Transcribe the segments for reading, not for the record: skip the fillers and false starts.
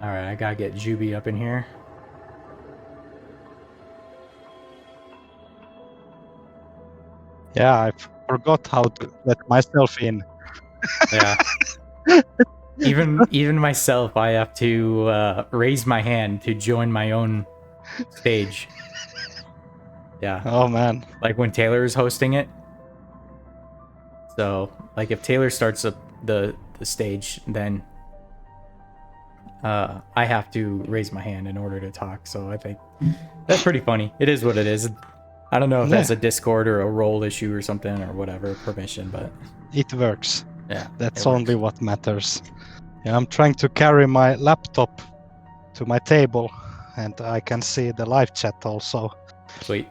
All right, I gotta get Juby up in here. Yeah, I forgot how to let myself in. Yeah. Even myself, I have to raise my hand to join my own stage. Yeah. Oh man. Like when Taylor is hosting it. So, like if Taylor starts up the stage, then I have to raise my hand in order to talk. So I think that's pretty funny. It is what it is. I don't know if that's a Discord or a role issue or something or whatever, permission, but it works. Yeah. That's only what matters. Yeah, I'm trying to carry my laptop to my table and I can see the live chat also. Sweet.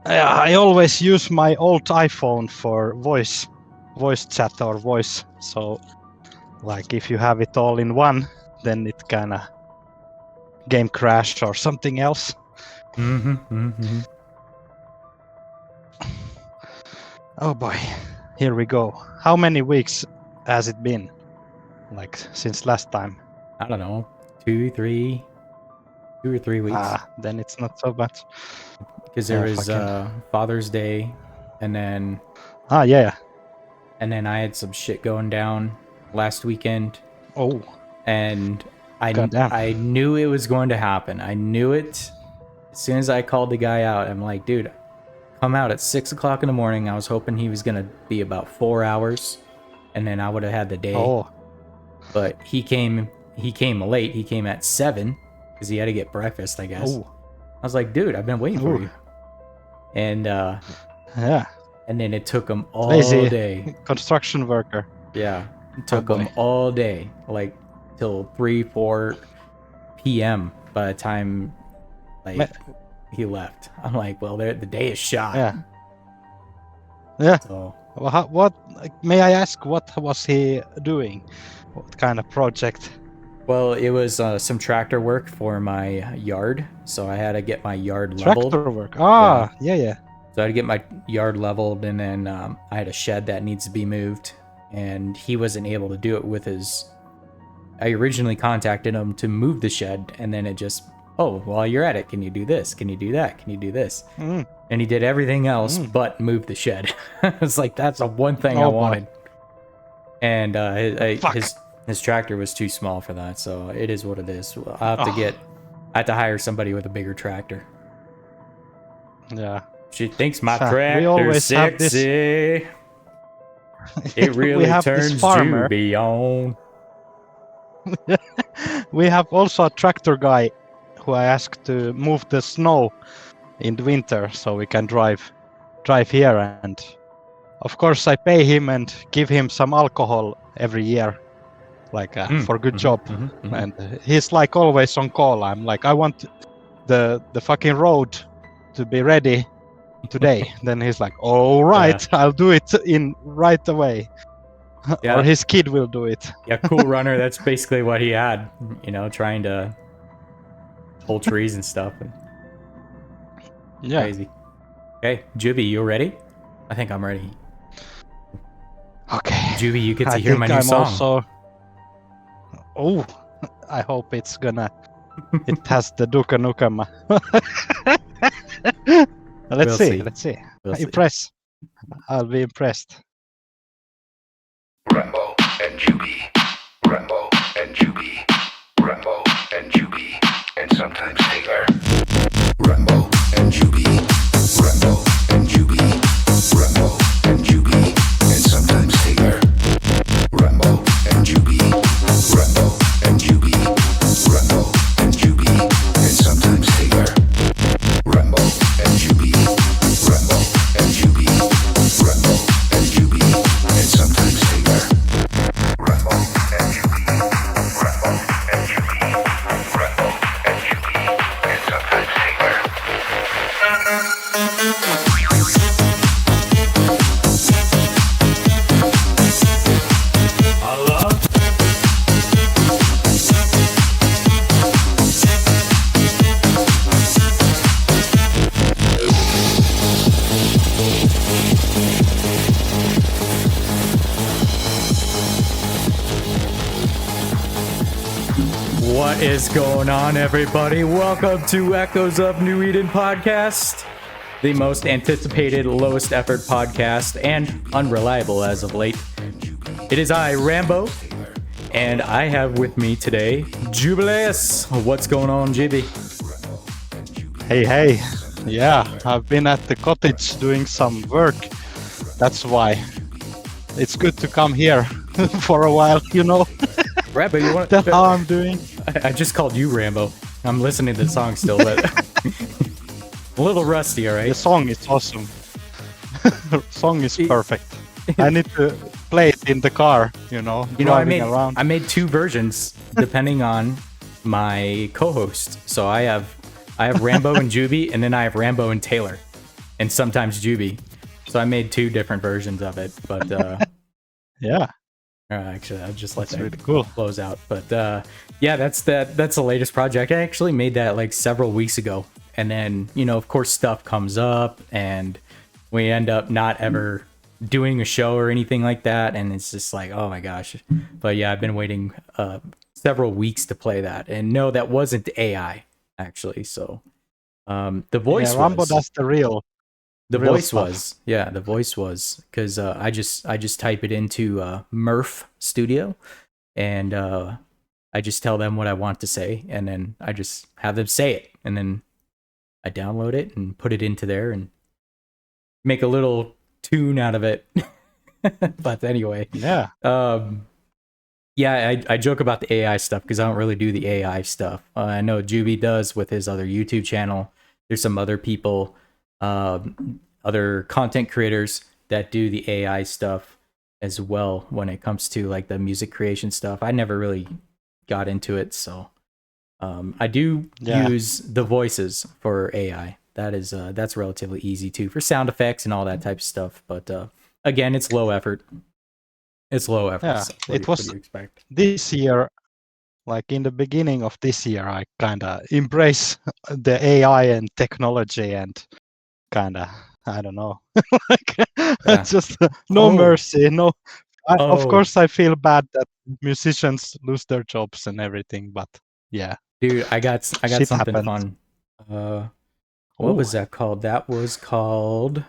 I always use my old iPhone for voice chat or voice. So like if you have it all in one, then it kinda game crash or something else. Oh boy, here we go. How many weeks has it been? Like since last time? I don't know, 2 or 3 weeks. Then it's not so much. Because there was Father's Day, and then yeah. And then I had some shit going down last weekend. Oh. And I knew it was going to happen. I knew it as soon as I called the guy out. I'm like, dude, come out at 6 o'clock in the morning. I was hoping he was gonna be about 4 hours, and then I would have had the day. Oh. But he came late. He came at 7 because he had to get breakfast, I guess. Oh. I was like, dude, I've been waiting for you. And yeah. And then it took him all Lazy day. Construction worker. Yeah. It took him all day, like till 3-4 p.m. by the time he left. I'm like, well, the day is shot. Yeah. Yeah. So, well, what may I ask? What was he doing? What kind of project? Well, it was some tractor work for my yard, so I had to get my yard leveled. Tractor work. Yeah. So I had to get my yard leveled, and then I had a shed that needs to be moved, and he wasn't able to do it with his. I originally contacted him to move the shed, and then it just, while you're at it, can you do this? Can you do that? Can you do this? And he did everything else but move the shed. It's like, that's the one thing I wanted. And his tractor was too small for that, so it is what it is. I have to hire somebody with a bigger tractor. Yeah. She thinks my tractor's sexy. It really turns Juby on. We have also a tractor guy who I asked to move the snow in the winter so we can drive here, and of course I pay him and give him some alcohol every year, like for good job. And he's like always on call. I'm like, I want the fucking road to be ready today. Then he's like, all right, I'll do it in right away. Or his kid will do it. Yeah, Cool Runner, that's basically what he had, trying to pull trees and stuff. Yeah. Crazy. Okay, Juby, you ready? I think I'm ready. Okay. Juby, you get to hear my new song. I hope it's gonna. It has the Duka Nukama. Let's see. We'll see. Impress. I'll be impressed. Rambo and Juby. Rambo and Juby. Rambo and Juby. And sometimes Taylor. Rambo and Juby. Rambo and Juby. Rambo and Juby. And sometimes Taylor. Rambo and Juby. Rambo and Juby. Rambo and Juby. And sometimes Taylor. Rambo and Juby. Rambo and Juby. Rambo and Juby. And sometimes Taylor. Rambo and Juby. Rambo and Juby. Rambo and Juby. And sometimes Taylor. What is going on, everybody? Welcome to Echoes of New Eden podcast, the most anticipated, lowest effort podcast, and unreliable as of late. It is I, Rambo, and I have with me today Jubileus. What's going on, Jibby? Hey. Yeah, I've been at the cottage doing some work. That's why. It's good to come here for a while, you know. Rambo, you want That's how I'm doing. I just called you Rambo. I'm listening to the song still, but a little rusty, all The right? song is awesome. Song is perfect. I need to play it in the car, you know, You know, driving around. I made two versions depending on my co-host. So I have Rambo and Juby, and then I have Rambo and Taylor, and sometimes Juby. So I made two different versions of it, but Yeah, actually, I'll just let that's that really cool. close out. But yeah, that's the latest project. I actually made that like several weeks ago, and then of course stuff comes up, and we end up not ever doing a show or anything like that, and it's just like, oh my gosh. But yeah, I've been waiting several weeks to play that, and no, that wasn't AI actually. So the voice Yeah, Rambo was. does the real. The real voice stuff. was, yeah, the voice was, because I just type it into Murph Studio, and I just tell them what I want to say, and then I just have them say it, and then I download it and put it into there and make a little tune out of it. But anyway, Yeah, yeah, I joke about the AI stuff because I don't really do the AI stuff. I know Juby does with his other YouTube channel. There's some other people, other content creators that do the AI stuff as well when it comes to like the music creation stuff. I never really got into it, so I do Yeah. use the voices for AI. That's relatively easy too for sound effects and all that type of stuff. But again, it's low effort. It's low effort. Yeah, So it what was- do you expect? this year, like in the beginning of this year, I kind of embrace the AI and technology and kind of, I don't know, like just no Oh. mercy, no. Of Oh. course, I feel bad that musicians lose their jobs and everything, but yeah. Dude, I got Shit something happens. fun. What was that called? That was called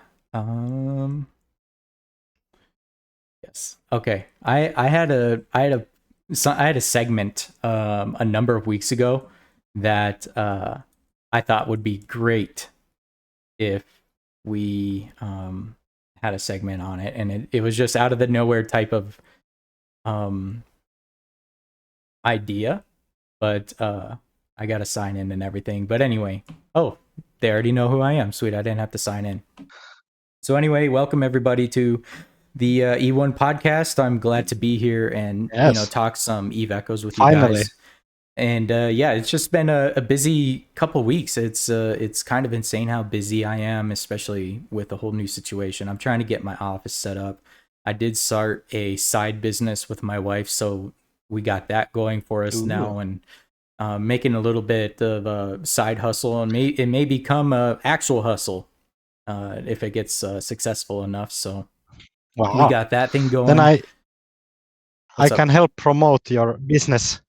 yes. Okay. I had a segment a number of weeks ago that I thought would be great if we had a segment on it, and it was just out of the nowhere type of idea, but I got to sign in and everything. But anyway, oh, they already know who I am. Sweet, I didn't have to sign in. So anyway, welcome everybody to the E1 podcast. I'm glad to be here and Yes. talk some Eve Echoes with you Finally. guys. And yeah, it's just been a busy couple weeks. It's kind of insane how busy I am, especially with the whole new situation. I'm trying to get my office set up. I did start a side business with my wife, so we got that going for us Ooh. now, and making a little bit of a side hustle, and it may become a actual hustle if it gets successful enough. So Wow. we got that thing going. Then I What's up? can help promote your business.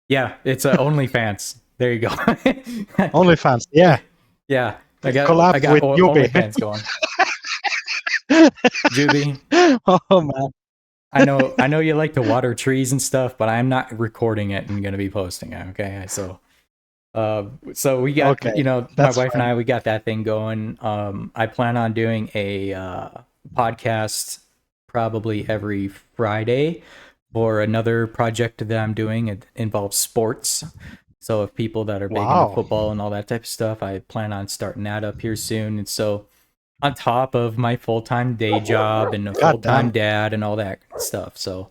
Yeah, it's OnlyFans. There you go. OnlyFans, yeah. Yeah, I got Collab with Juby. OnlyFans going. Juby, Oh man. I know you like to water trees and stuff, but I'm not recording it and gonna be posting it. Okay, so we got Okay, my that's wife and fine. I, we got that thing going. I plan on doing a podcast probably every Friday for another project that I'm doing. It involves sports. So if people that are big Wow. into football and all that type of stuff, I plan on starting that up here soon. And so on top of my full-time day job and a God full-time damn. dad and all that stuff. So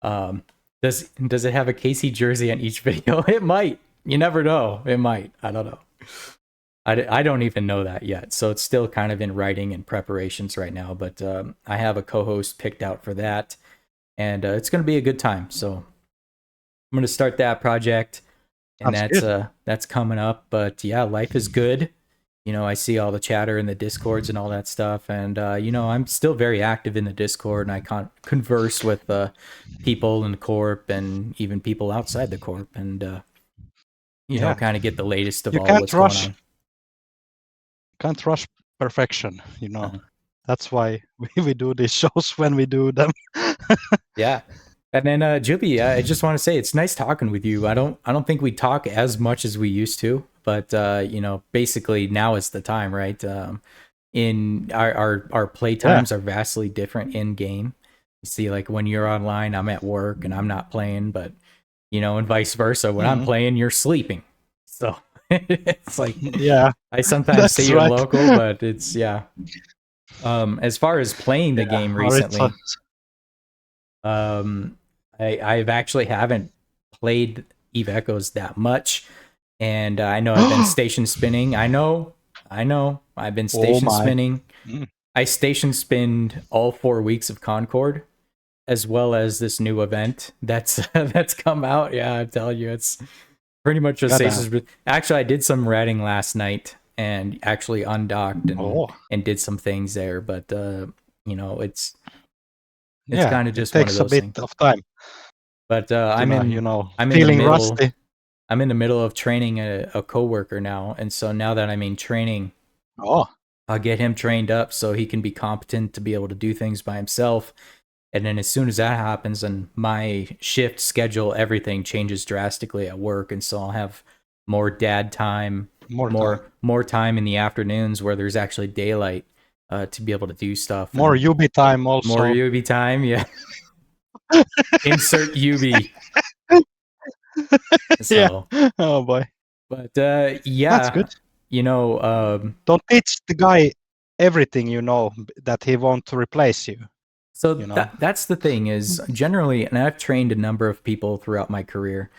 does it have a Casey jersey on each video? It might. You never know. It might. I don't know. I don't even know that yet. So it's still kind of in writing and preparations right now. But I have a co-host picked out for that. And it's going to be a good time. So I'm going to start that project. And Sounds that's coming up. But yeah, life is good. I see all the chatter in the discords and all that stuff, and I'm still very active in the Discord, and I converse with people in the corp and even people outside the corp, and kind of get the latest of You all what's going on. Can't rush perfection, Uh-huh. That's why we do these shows when we do them. Yeah. And then Juby, I just want to say it's nice talking with you. I don't think we talk as much as we used to, but basically now is the time, right? In our play times are vastly different in game. You see, like when you're online, I'm at work and I'm not playing, but and vice versa. When I'm playing, you're sleeping. So it's like, yeah, I sometimes see you in local, but it's as far as playing the game recently, I've actually haven't played Eve Echoes that much, and I know I've been station spinning. I know, I've been station spinning. I station spinned all 4 weeks of Concord, as well as this new event that's come out. Yeah, I'm telling you, it's pretty much a station. Actually, I did some ratting last night and actually undocked and did some things there, but it's kind of just one of those things. It takes a bit of time. But I'm feeling rusty. I'm in the middle of training a coworker now, and so now that I'm in training, I'll get him trained up so he can be competent to be able to do things by himself. And then as soon as that happens, and my shift schedule, everything changes drastically at work, and so I'll have more dad time, more time in the afternoons where there's actually daylight to be able to do stuff. More UB time also. More UB time, yeah. Insert UB. So, yeah. Oh boy. But yeah, that's good. Don't teach the guy everything that he won't replace you. So that's the thing is generally, and I've trained a number of people throughout my career,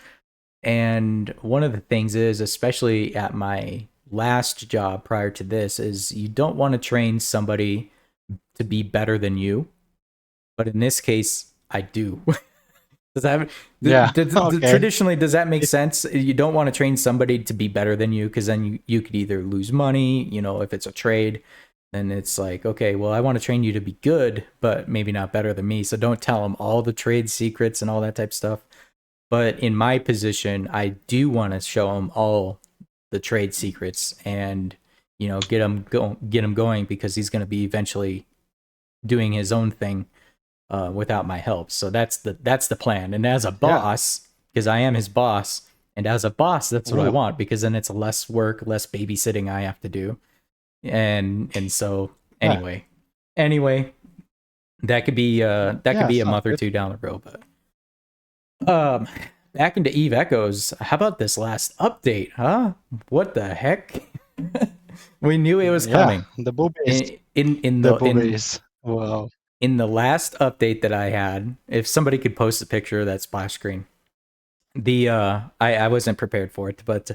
and one of the things is, especially at my last job prior to this, is you don't want to train somebody to be better than you, but in this case, I do. Does that? Traditionally, does that make sense? You don't want to train somebody to be better than you, because then you could either lose money, if it's a trade. Then it's like, okay, well, I want to train you to be good, but maybe not better than me. So don't tell them all the trade secrets and all that type of stuff. But in my position, I do want to show them all the trade secrets and, get him going, because he's going to be eventually doing his own thing without my help. So that's the plan. And as a boss, because I am his boss, and as a boss, that's what I want, because then it's less work, less babysitting I have to do. And so anyway, that could be a month or two down the road. But back into Eve Echoes. How about this last update, huh? What the heck? We knew it was coming. The boobies. Wow. In the last update that I had, if somebody could post a picture of that splash screen, I wasn't prepared for it, but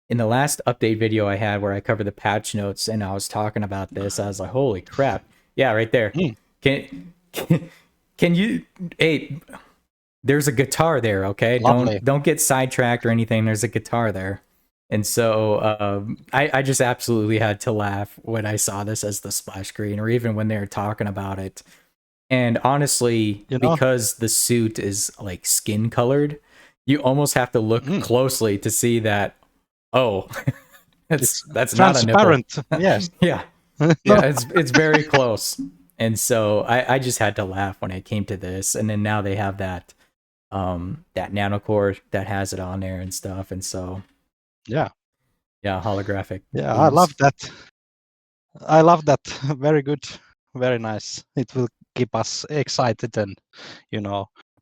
in the last update video I had where I covered the patch notes and I was talking about this, I was like, holy crap. Yeah, right there. Can you, hey, there's a guitar there, okay? Don't get sidetracked or anything. There's a guitar there. And so I just absolutely had to laugh when I saw this as the splash screen, or even when they were talking about it. And honestly, because the suit is like skin colored, you almost have to look closely to see that, oh, that's not a nipple. Yes. Yeah. It's very close. And so I just had to laugh when it came to this. And then now they have that nanocore that has it on there and stuff. And so yeah, holographic. Yeah, I love that. Very good, very nice. It will keep us excited, and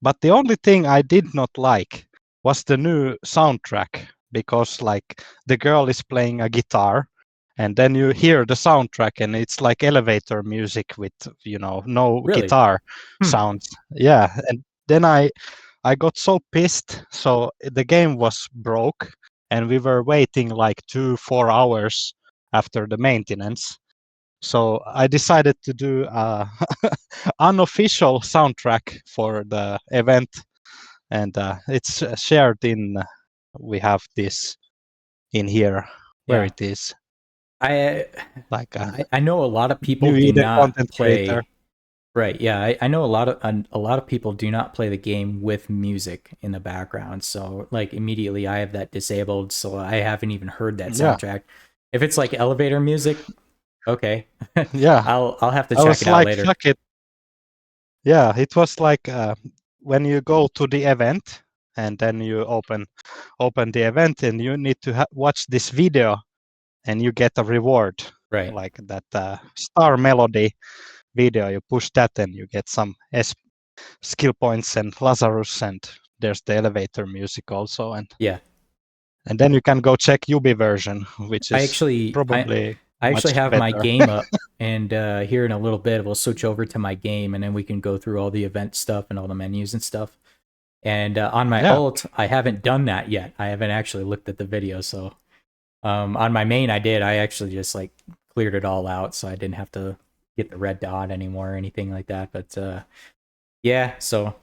but the only thing I did not like was the new soundtrack, because like the girl is playing a guitar, and then you hear the soundtrack and it's like elevator music with no guitar sounds. Yeah, and then I got so pissed. So the game was broke, and we were waiting like 4 hours after the maintenance. So I decided to do a unofficial soundtrack for the event, and it's shared in. We have this in here where it is. I like I know a lot of people new do Eden not content play. creator. Right, yeah, I know a lot of people do not play the game with music in the background. So like immediately I have that disabled, so I haven't even heard that Yeah, soundtrack. If it's like elevator music, okay, yeah. I'll have to I check was it out like, later. fuck it. Yeah, it was like when you go to the event and then you open the event and you need to watch this video and you get a reward Right. like that star melody video. You push that and you get some skill points and Lazarus, and there's the elevator music also, Yeah. and then you can go check Yubi version, which I is actually I probably I much actually have my better. game up, and here in a little bit we'll switch over to my game, and then we can go through all the event stuff and all the menus and stuff. And on my Yeah. alt, I haven't done that yet. I haven't actually looked at the video. So on my main, I did. I actually just like cleared it all out, so I didn't have to get the red dot anymore or anything like that. But yeah. So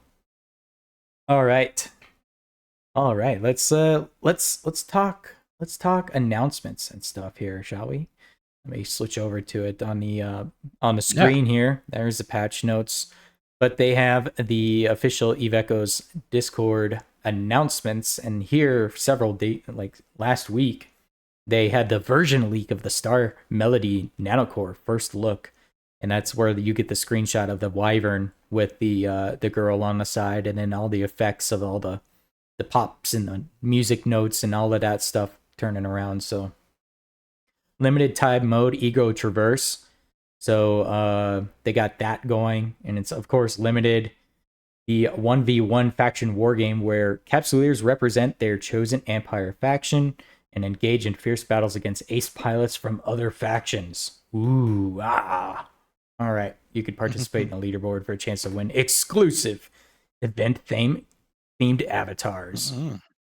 all right, all right. Let's talk announcements and stuff here, shall we? Let me switch over to it on the screen here. There's the patch notes, but they have the official Iveco's Discord announcements, and here several like last week they had the version leak of the Star Melody Nanocore first look, and that's where you get the screenshot of the Wyvern with the girl on the side, and then all the effects of all the pops and the music notes and all of that stuff turning around. So limited time mode ego traverse, so they got that going, and it's of course limited. The 1v1 faction wargame where Capsuleers represent their chosen Empire faction and engage in fierce battles against ace pilots from other factions. Ooh, ah. All right. You could participate in a leaderboard for a chance to win exclusive event themed avatars.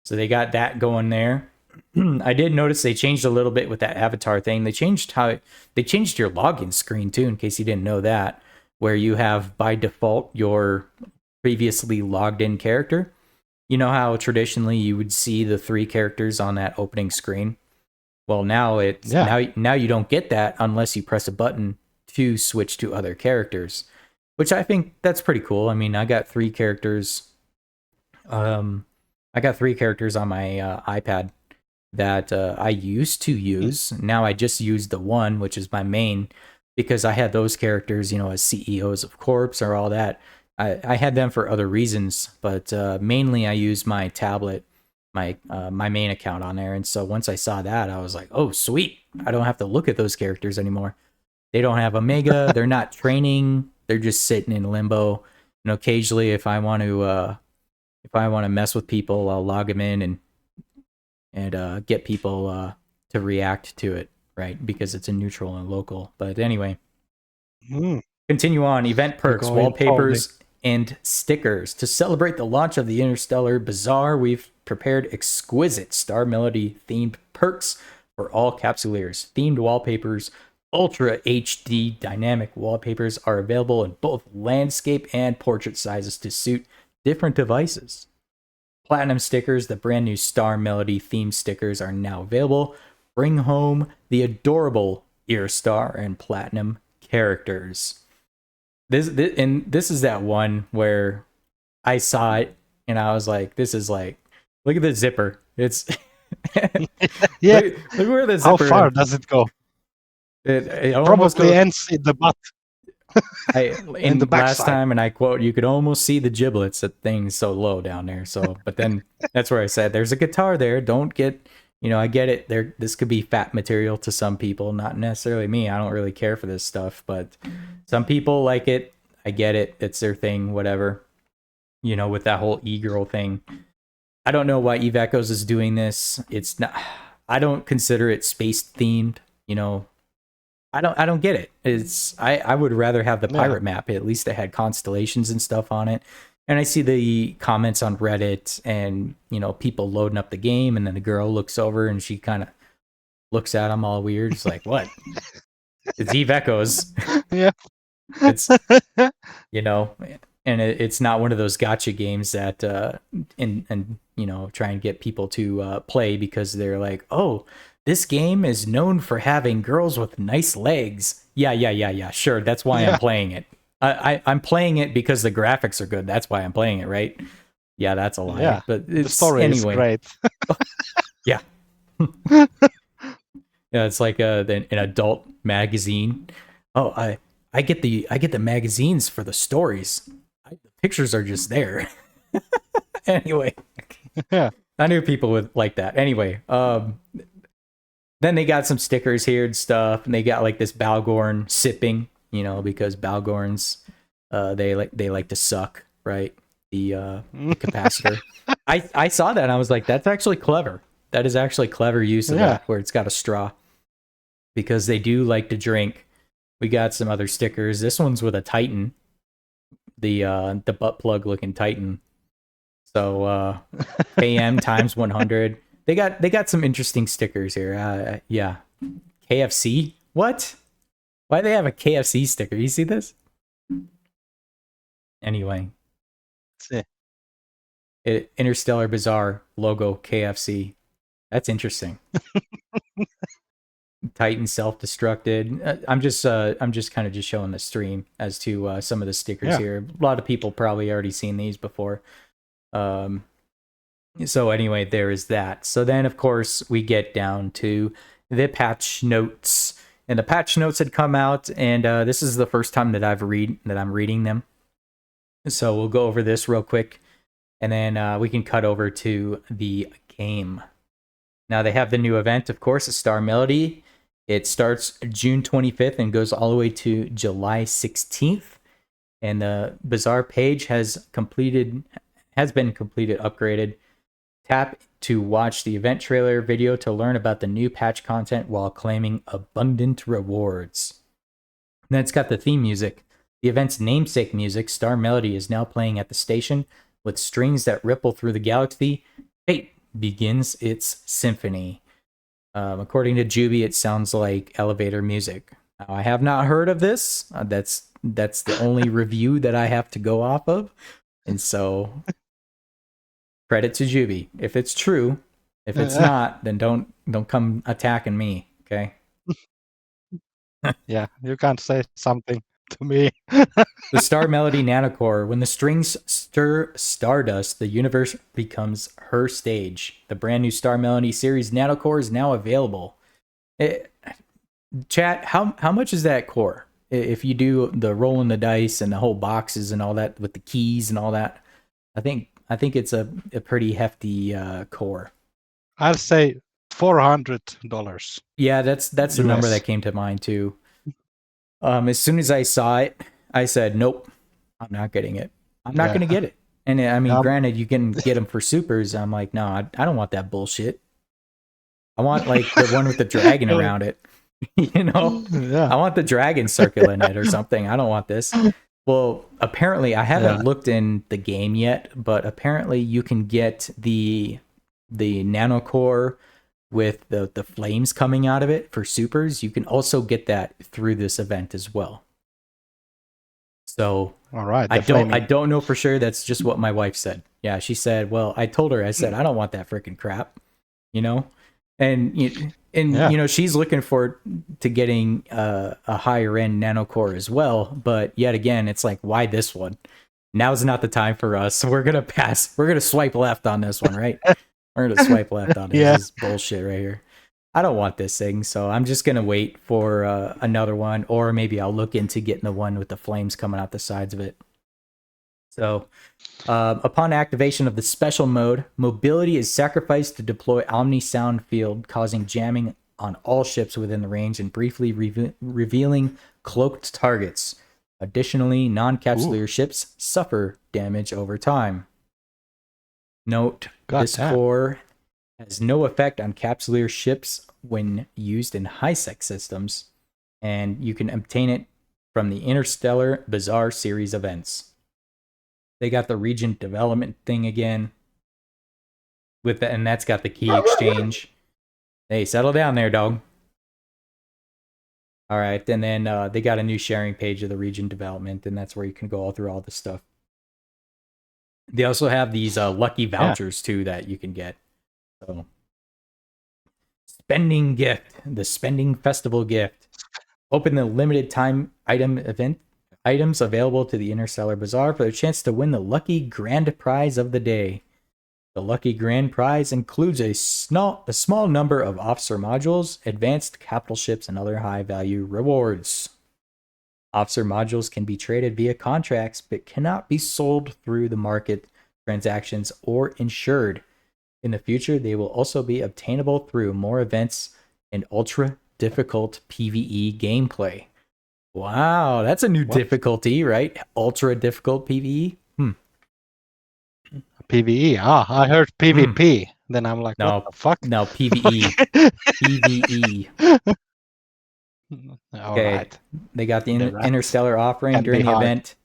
So they got that going there. I did notice they changed a little bit with that avatar thing. They changed your login screen too, in case you didn't know that, where you have by default your previously logged in character. You know how traditionally you would see the 3 characters on that opening screen? Well, now now you don't get that unless you press a button to switch to other characters, which I think that's pretty cool. I mean, I got 3 characters. I got 3 characters on my iPad that I used to use. Now I just use the one, which is my main, because I had those characters, as CEOs of Corps or all that. I had them for other reasons, but mainly I use my tablet, my main account on there. And so once I saw that, I was like, oh, sweet. I don't have to look at those characters anymore. They don't have Omega. They're not training. They're just sitting in limbo. And occasionally, if I want to mess with people, I'll log them in and get people to react to it, right? Because it's a neutral and local. But anyway, continue on. Event perks, wallpapers, and stickers. To celebrate the launch of the Interstellar Bazaar, we've prepared exquisite Star Melody themed perks for all Capsuleers. Themed wallpapers, Ultra HD dynamic wallpapers are available in both landscape and portrait sizes to suit different devices. Platinum stickers, the brand new Star Melody theme stickers, are now available. Bring home the adorable Ear Star and Platinum characters. This is that one where I saw it and I was like, this is like, look at the zipper. It's yeah. Look where the How zipper. far does it go? It Probably ends in the butt. In the last backside. time, and I quote, you could almost see the giblets. That thing's so low down there. So, but then that's where I said, there's a guitar there. Don't get, I get it. There, this could be fat material to some people, not necessarily me. I don't really care for this stuff, but some people like it. I get it. It's their thing, whatever. With that whole e-girl thing. I don't know why Eve Echoes is doing this. It's not. I don't consider it space themed. I don't get it. I would rather have the pirate map. At least it had constellations and stuff on it. And I see the comments on Reddit and, people loading up the game, and then the girl looks over and she kind of looks at them all weird. It's like, what? It's Eve Echoes. Yeah. It's it's not one of those gotcha games that and you know, try and get people to play because they're like, oh, this game is known for having girls with nice legs. Yeah. Sure, that's why I'm Yeah. playing it. I'm playing it because the graphics are good. That's why I'm playing it, right? Yeah, that's a lie. Yeah. But The it's story is anyway. great. Yeah. Yeah, it's like an adult magazine. Oh, I get the magazines for the stories. The pictures are just there. Anyway, Yeah. I knew people would like that. Anyway, then they got some stickers here and stuff, and they got like this Balgorn sipping, you know, because Balgorns they like to suck, right? The capacitor. I saw that and I was like, that's actually clever. That is actually clever use of Yeah. that, where it's got a straw. Because they do like to drink. We got some other stickers. This one's with a Titan, the butt plug looking Titan. So KM times 100. They got some interesting stickers here. Yeah, KFC. What? Why do they have a KFC sticker? You see this? Anyway, See. Interstellar Bazaar logo KFC. That's interesting. Titan self-destructed. I'm just kind of just showing the stream as to some of the stickers Yeah. here. A lot of people probably already seen these before. So anyway, there is that. So then of course we get down to the patch notes. And the patch notes had come out, and this is the first time that I'm reading them. So we'll go over this real quick, and then we can cut over to the game. Now they have the new event, of course, a Star Melody. It starts June 25th and goes all the way to July 16th. And the Bazaar page has been completed, upgraded. Tap to watch the event trailer video to learn about the new patch content while claiming abundant rewards. And then it's got the theme music. The event's namesake music, Star Melody, is now playing at the station with strings that ripple through the galaxy. Fate begins its symphony. According to Juby, it sounds like elevator music. Now, I have not heard of this. That's the only review that I have to go off of, and so credit to Juby. If it's true, if it's not, then don't come attacking me. Okay. Yeah. You can't say something to me. The Star Melody Nanocore. When the strings stir stardust, the universe becomes her stage. The brand new Star Melody series Nanocore is now available. Chat, how much is that core? If you do the rolling the dice and the whole boxes and all that with the keys and all that, I think it's a pretty hefty core. I'll say $400. Yeah, that's the number that came to mind too. As soon as I saw it, I said, "Nope, I'm not getting it. I'm not going to get it." And I mean, granted, you can get them for supers. I'm like, no, I don't want that bullshit. I want like the one with the dragon around it. You know, I want the dragon circle in it or something. I don't want this. Well, apparently, I haven't looked in the game yet, but apparently, you can get the nanocore with the flames coming out of it for supers. You can also get that through this event as well. So all right, I don't know for sure. That's just what my wife said. Yeah, she said, well, I told her, I said, I don't want that freaking crap, you know? And you know, she's looking forward to getting a higher end nanocore as well. But yet again, it's like, why this one? Now's not the time for us. We're going to pass. We're going to swipe left on this one, right? We're going to swipe left on it. This is bullshit right here. I don't want this thing, so I'm just going to wait for another one, or maybe I'll look into getting the one with the flames coming out the sides of it. So, upon activation of the special mode, mobility is sacrificed to deploy Omni Sound Field, causing jamming on all ships within the range and briefly revealing cloaked targets. Additionally, non-capsuleer ships suffer damage over time. Note, this core has no effect on capsuleer ships when used in high-sec systems, and you can obtain it from the Interstellar Bazaar series events. They got the region development thing again, and that's got the key exchange. Hey, settle down there, dog. All right, and then they got a new sharing page of the region development, and that's where you can go all through all this stuff. They also have these lucky vouchers too that you can get. So, spending gift, the spending festival gift. Open the limited time items available to the Interstellar Bazaar for a chance to win the lucky grand prize of the day. The lucky grand prize includes a small number of officer modules, advanced capital ships, and other high value rewards. Officer modules can be traded via contracts but cannot be sold through the market transactions or insured. In the future, they will also be obtainable through more events and ultra difficult PvE gameplay. Wow, that's a new difficulty, right? Ultra difficult PvE. PvE. I heard PvP. Then I'm like, No, what the fuck? No, PvE. PvE. All Okay. right. They got the The rats interstellar offering can during be the hard. event.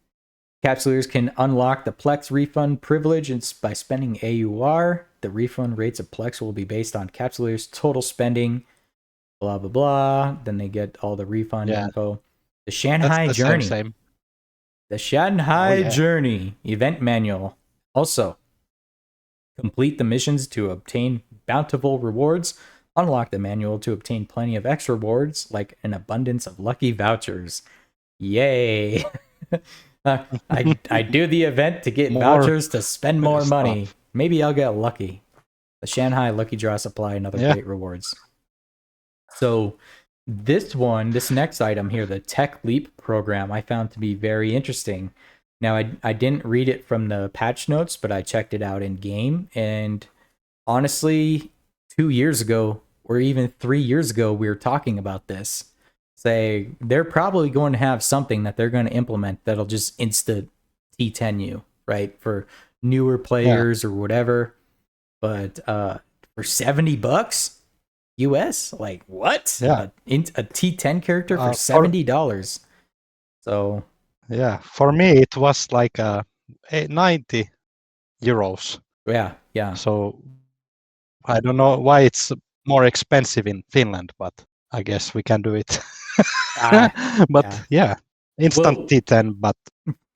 Capsulers can unlock the Plex refund privilege by spending AUR. The refund rates of Plex will be based on Capsulers' total spending. Blah, blah, blah. Then they get all the refund info. The Shanghai That's the Journey. same. The Shanghai yeah. Journey event manual. Also, complete the missions to obtain bountiful rewards. Unlock the manual to obtain plenty of extra rewards, like an abundance of lucky vouchers. Yay! I do the event to get More vouchers to spend more stuff. money. Maybe I'll get lucky. The Shanghai Lucky Draw Supply and other great rewards. So this next item here, the Tech Leap program, I found to be very interesting. Now, I didn't read it from the patch notes, but I checked it out in game. And honestly, 2 years ago, or even 3 years ago, we were talking about this. Say they're probably going to have something that they're going to implement that'll just insta T10 you, right? For newer players or whatever. But for $70 US, like what? Yeah. A T10 character for $70. So yeah, for me it was like 90 euros. Yeah. So I don't know why it's more expensive in Finland, but I guess we can do it. But instant T10. But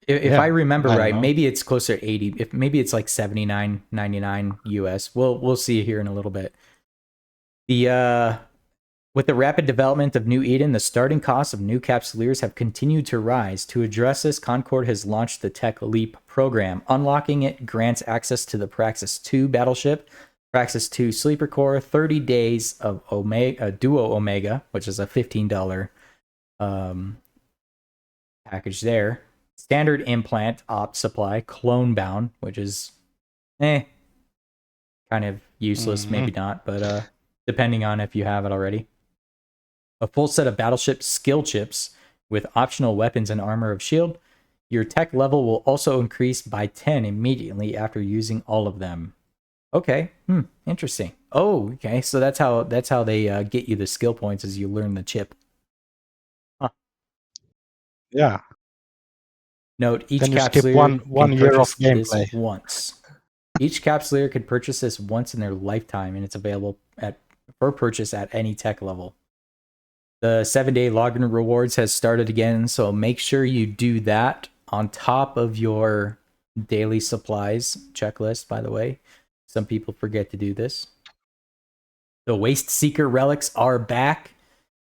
if I remember right, maybe it's closer to 80. If maybe it's like $79.99 US. We'll see here in a little bit. With the rapid development of New Eden, the starting costs of new Capsuleers have continued to rise. To address this, Concord has launched the Tech Leap program. Unlocking it grants access to the Praxis 2 battleship, Praxis 2 Sleeper Core, 30 days of Duo Omega, which is a $15 package there. Standard implant opt supply, Clone Bound, which is kind of useless, maybe not, but depending on if you have it already. A full set of battleship skill chips with optional weapons and armor of shield. Your tech level will also increase by 10 immediately after using all of them. Okay, interesting. Oh, okay, so that's how they get you the skill points as you learn the chip. Huh. Yeah. Note, each then you skip Capsuleer one can year of purchase this gameplay once. Each Capsuleer can purchase this once in their lifetime, and it's available for purchase at any tech level. The 7-day login rewards has started again, so make sure you do that on top of your daily supplies checklist, by the way. Some people forget to do this. The Waste Seeker relics are back,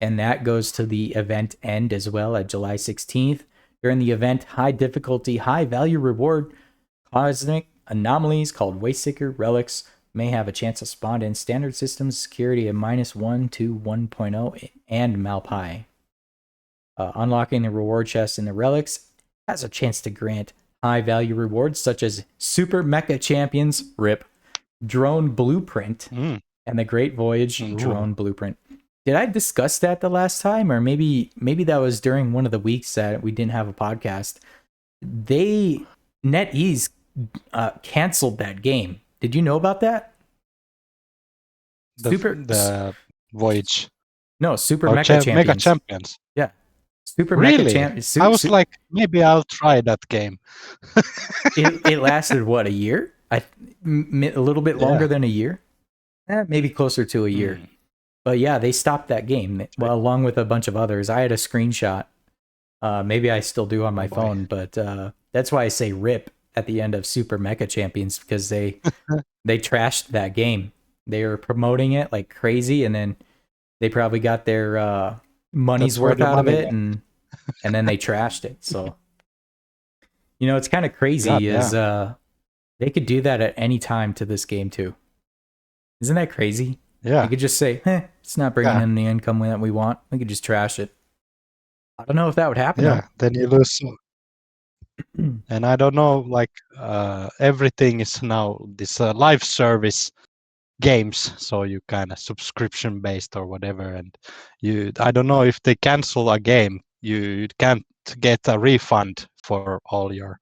and that goes to the event end as well at July 16th. During the event, high difficulty, high value reward cosmic anomalies called Waste Seeker relics may have a chance to spawn in standard systems security of -1 to 1.0 and Malpai. Unlocking the reward chest in the relics has a chance to grant high value rewards such as Super Mecha Champions RIP, Drone Blueprint, and the Great Voyage Drone Blueprint. Did I discuss that the last time, or maybe that was during one of the weeks that we didn't have a podcast? NetEase canceled that game. Did you know about that? The Voyage. No, Super Mecha Champions. Mega Champions. Yeah. Super really? Mecha Champions. I was like, maybe I'll try that game. it lasted, what, a year? A little bit longer than a year? Maybe closer to a year. But yeah, they stopped that game, well, along with a bunch of others. I had a screenshot. Maybe I still do on my phone, but that's why I say RIP. at the end of Super Mecha Champions because they trashed that game. They were promoting it like crazy, and then they probably got their money's That's where worth the out of money it, went. and then they trashed it. So it's kind of God, crazy. Is yeah. they could do that at any time to this game too. Isn't that crazy? Yeah. They could just say, it's not bringing Yeah. in the income that we want. We could just trash it. I don't know if that would happen. Yeah. Then you lose. And I don't know, like everything is now this live service games, so you kind of subscription based or whatever, and I don't know if they cancel a game, you can't get a refund for all your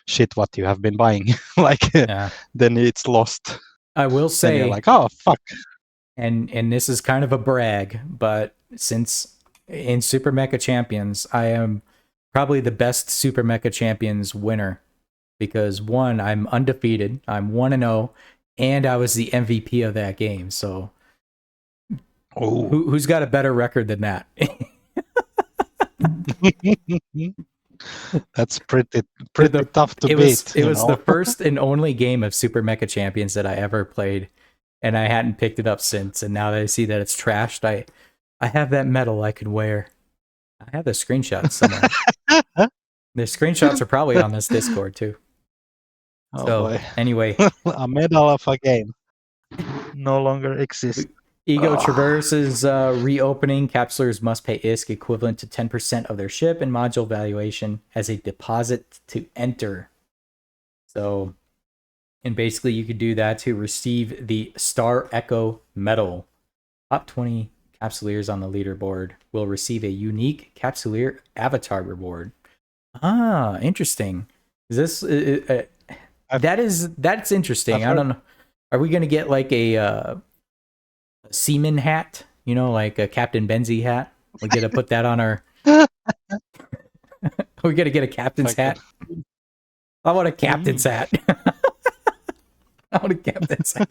shit what you have been buying. Like Yeah. then it's lost. I will Then you're say, like, oh fuck. and this is kind of a brag, but since in Super Mecha Champions, I am probably the best Super Mecha Champions winner because one, I'm undefeated. I'm 1-0, and I was the MVP of that game. So Oh. who's got a better record than that? That's pretty tough to beat. It was the first and only game of Super Mecha Champions that I ever played, and I hadn't picked it up since. And now that I see that it's trashed, I have that medal I could wear. I have the screenshots somewhere. The screenshots are probably on this Discord too. Oh So boy. anyway, A medal of a game no longer exists. Ego Traverse's reopening. Capsulers must pay ISK equivalent to 10% of their ship and module valuation as a deposit to enter. So, and basically you could do that to receive the Star Echo medal. Top 20 capsuleers on the leaderboard will receive a unique capsuleer avatar reward. Ah, interesting. Is this that's interesting. I don't know. Are we gonna get like a seaman hat? Like a Captain Benzie hat. We gotta put that on our. We gotta get a captain's hat. I want a captain's hat. I want a captain's hat.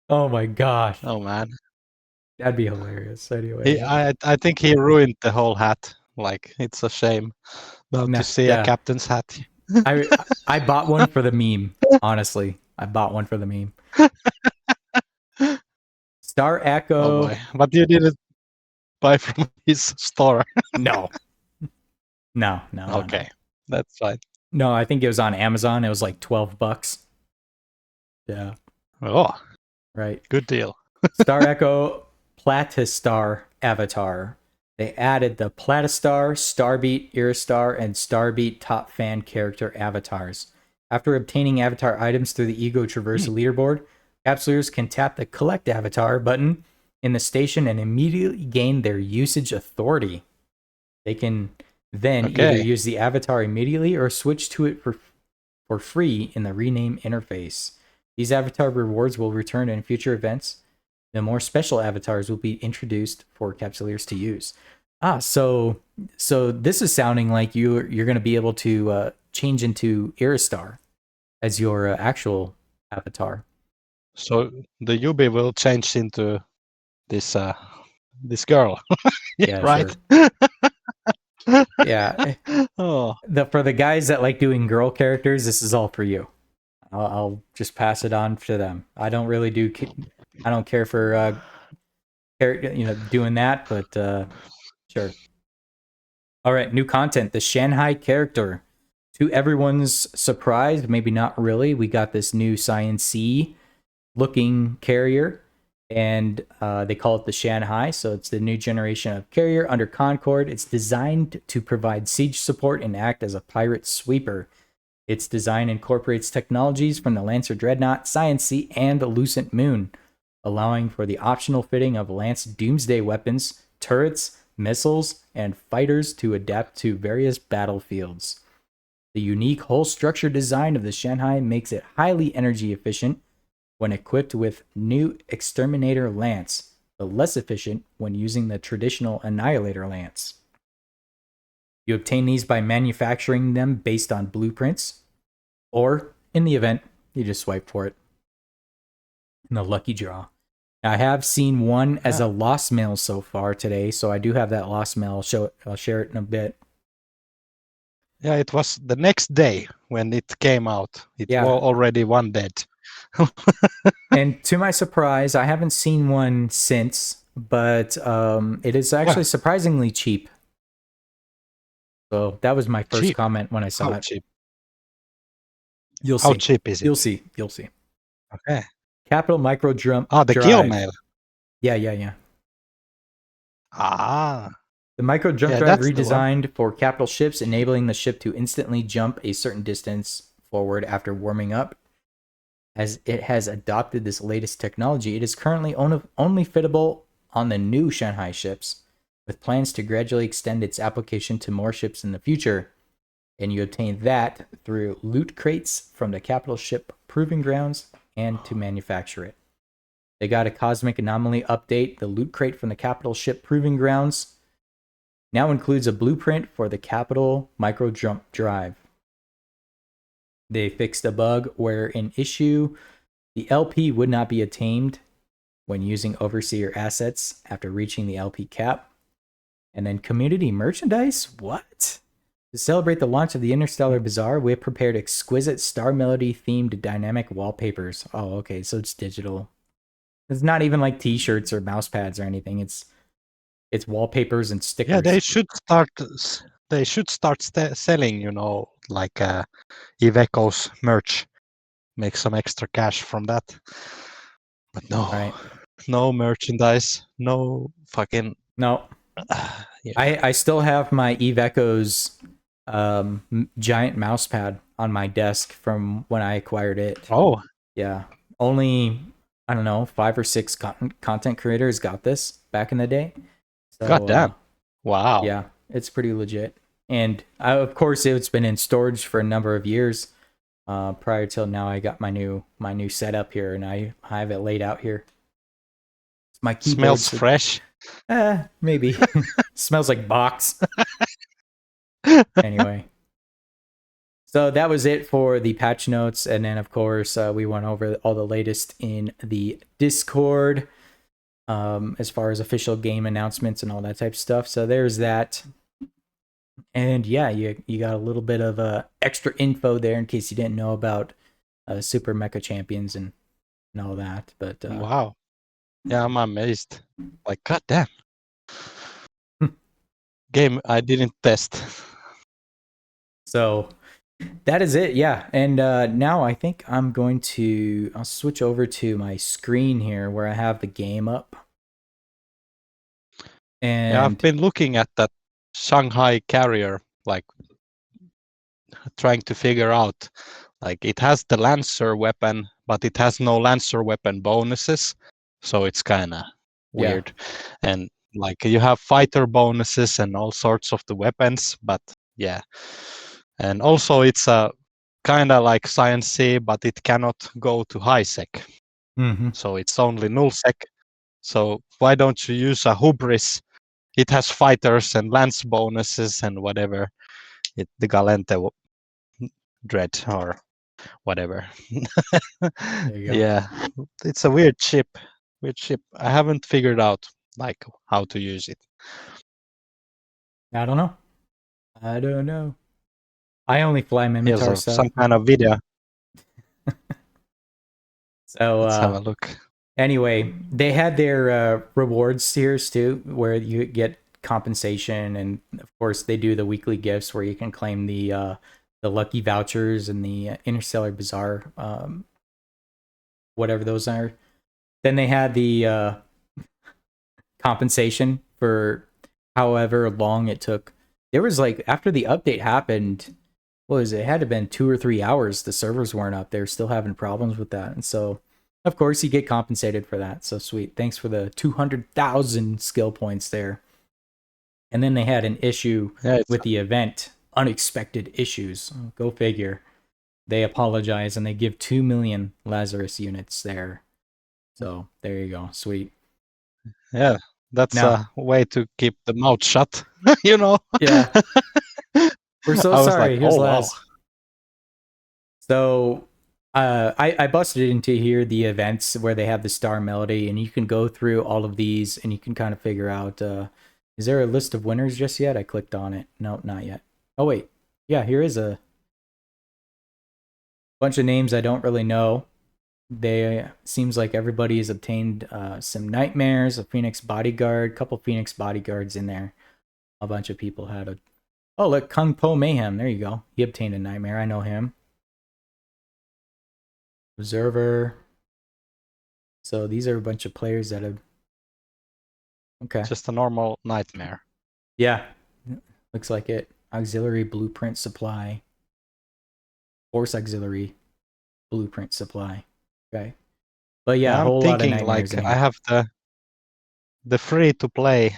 Oh my gosh. Oh man. That'd be hilarious. Anyway, I think he ruined the whole hat. Like it's a shame not to see a captain's hat. I bought one for the meme. Honestly, I bought one for the meme. Star Echo. Oh boy. But you didn't buy from his store. No. Okay, that's fine. No, I think it was on Amazon. It was like $12. Yeah. Oh, right. Good deal. Star Echo Platistar avatar. They added the Platistar, Starbeat, Iristar, and Starbeat top fan character avatars. After obtaining avatar items through the Ego Traverse leaderboard, capsulers can tap the Collect Avatar button in the station and immediately gain their usage authority. They can then either use the avatar immediately or switch to it for free in the rename interface. These avatar rewards will return in future events. The more special avatars will be introduced for capsuleers to use. So this is sounding like you're going to be able to change into Iristar as your actual avatar. So the Yubi will change into this girl. Yeah, right. Sure. Yeah. Oh. For the guys that like doing girl characters, this is all for you. I'll just pass it on to them. I don't really do. I don't care for doing that, but sure. All right, new content. The Shanghai character. To everyone's surprise, maybe not really, we got this new Science-y looking carrier, and they call it the Shanghai. So it's the new generation of carrier under Concord. It's designed to provide siege support and act as a pirate sweeper. Its design incorporates technologies from the Lancer Dreadnought, Science-y, and Lucent Moon, allowing for the optional fitting of Lance Doomsday weapons, turrets, missiles, and fighters to adapt to various battlefields. The unique hull structure design of the Shanghai makes it highly energy efficient when equipped with new Exterminator Lance, but less efficient when using the traditional Annihilator Lance. You obtain these by manufacturing them based on blueprints, or, in the event, you just swipe for it in the lucky draw. Now, I have seen one as a lost mail so far today, so I do have that lost mail. I'll share it in a bit. Yeah, it was the next day when it came out. It Yeah. was already one dead. And to my surprise, I haven't seen one since, but it is actually surprisingly cheap. So that was my first Cheap. comment when I saw How it. cheap? You'll How see. cheap is it? You'll see. You'll see. Okay. Capital Micro Drum Ah, the Drive. Gmail. Yeah. Ah. The micro jump Yeah, drive that's the one. redesigned for capital ships, enabling the ship to instantly jump a certain distance forward after warming up. As it has adopted this latest technology, it is currently only fittable on the new Shanghai ships, with plans to gradually extend its application to more ships in the future. And you obtain that through loot crates from the capital ship proving grounds and to manufacture it. They got a cosmic anomaly update. The loot crate from the capital ship proving grounds now includes a blueprint for the capital micro jump drive. They fixed a bug where in issue, the LP would not be attained when using overseer assets after reaching the LP cap. And then community merchandise? What? To celebrate the launch of the Interstellar Bazaar, we have prepared exquisite Star Melody themed dynamic wallpapers. Oh, okay, so it's digital. It's not even like t-shirts or mouse pads or anything. It's wallpapers and stickers. Yeah, they should start. Selling, like Iveco's merch. Make some extra cash from that. But no, Right. no merchandise. No fucking. No. Yeah. I still have my Iveco's giant mouse pad on my desk from when I acquired it. Oh, Yeah. Only, I don't know, 5 or 6 content creators got this back in the day. So, goddamn! Wow. Yeah, it's pretty legit. And of course, it's been in storage for a number of years. Prior till now, I got my new setup here, and I have it laid out here. It's my keyboard. Smells fresh. Maybe. Smells like box. Anyway. So that was it for the patch notes. And then, of course, we went over all the latest in the Discord as far as official game announcements and all that type of stuff. So there's that. And yeah, you got a little bit of extra info there in case you didn't know about Super Mecha Champions and all that. But wow. Yeah, I'm amazed. Like, goddamn. Game I didn't test. So that is it, yeah. And now I think I'll switch over to my screen here where I have the game up. And yeah, I've been looking at that Shanghai carrier, like trying to figure out, like it has the Lancer weapon, but it has no Lancer weapon bonuses, so it's kind of weird. And like you have fighter bonuses and all sorts of the weapons, but yeah. And also it's a kind of like Science-C, but it cannot go to high sec. So it's only null sec. So why don't you use a Hubris? It has fighters and lance bonuses and whatever. The Galente Dread or whatever. there you go. Yeah, it's a weird chip. I haven't figured out like how to use it. I don't know. I only fly Mimitar, Here's so some kind of video. So let's have a look. Anyway, they had their rewards tiers too, where you get compensation, and of course they do the weekly gifts where you can claim the lucky vouchers and the Interstellar Bazaar, whatever those are. Then they had the compensation for however long it took. There was like after the update happened, what was it? It had to have been 2 or 3 hours. The servers weren't up. They were still having problems with that, and so. Of course, you get compensated for that. So sweet. Thanks for the 200,000 skill points there. And then they had an issue with the event. Unexpected issues. Go figure. They apologize and they give 2 million Lazarus units there. So there you go. Sweet. Yeah, that's a way to keep the mouth shut. Yeah. We're so sorry. Here's Laz. Wow. So I busted into here the events where they have the Star Melody, and you can go through all of these and you can kind of figure out, is there a list of winners just yet? I clicked on it. No, not yet. Oh, wait. Yeah, here is a bunch of names I don't really know. They seems like everybody has obtained some nightmares, a Phoenix bodyguard, couple Phoenix bodyguards in there. A bunch of people had a. Oh, look, Kung Po Mayhem. There you go. He obtained a nightmare. I know him. Observer. So these are a bunch of players that have. Okay. Just a normal nightmare. Yeah, looks like it. Auxiliary blueprint supply. Force auxiliary blueprint supply. Okay. But yeah, a I'm whole lot of thinking nightmares like in I here. have the free to play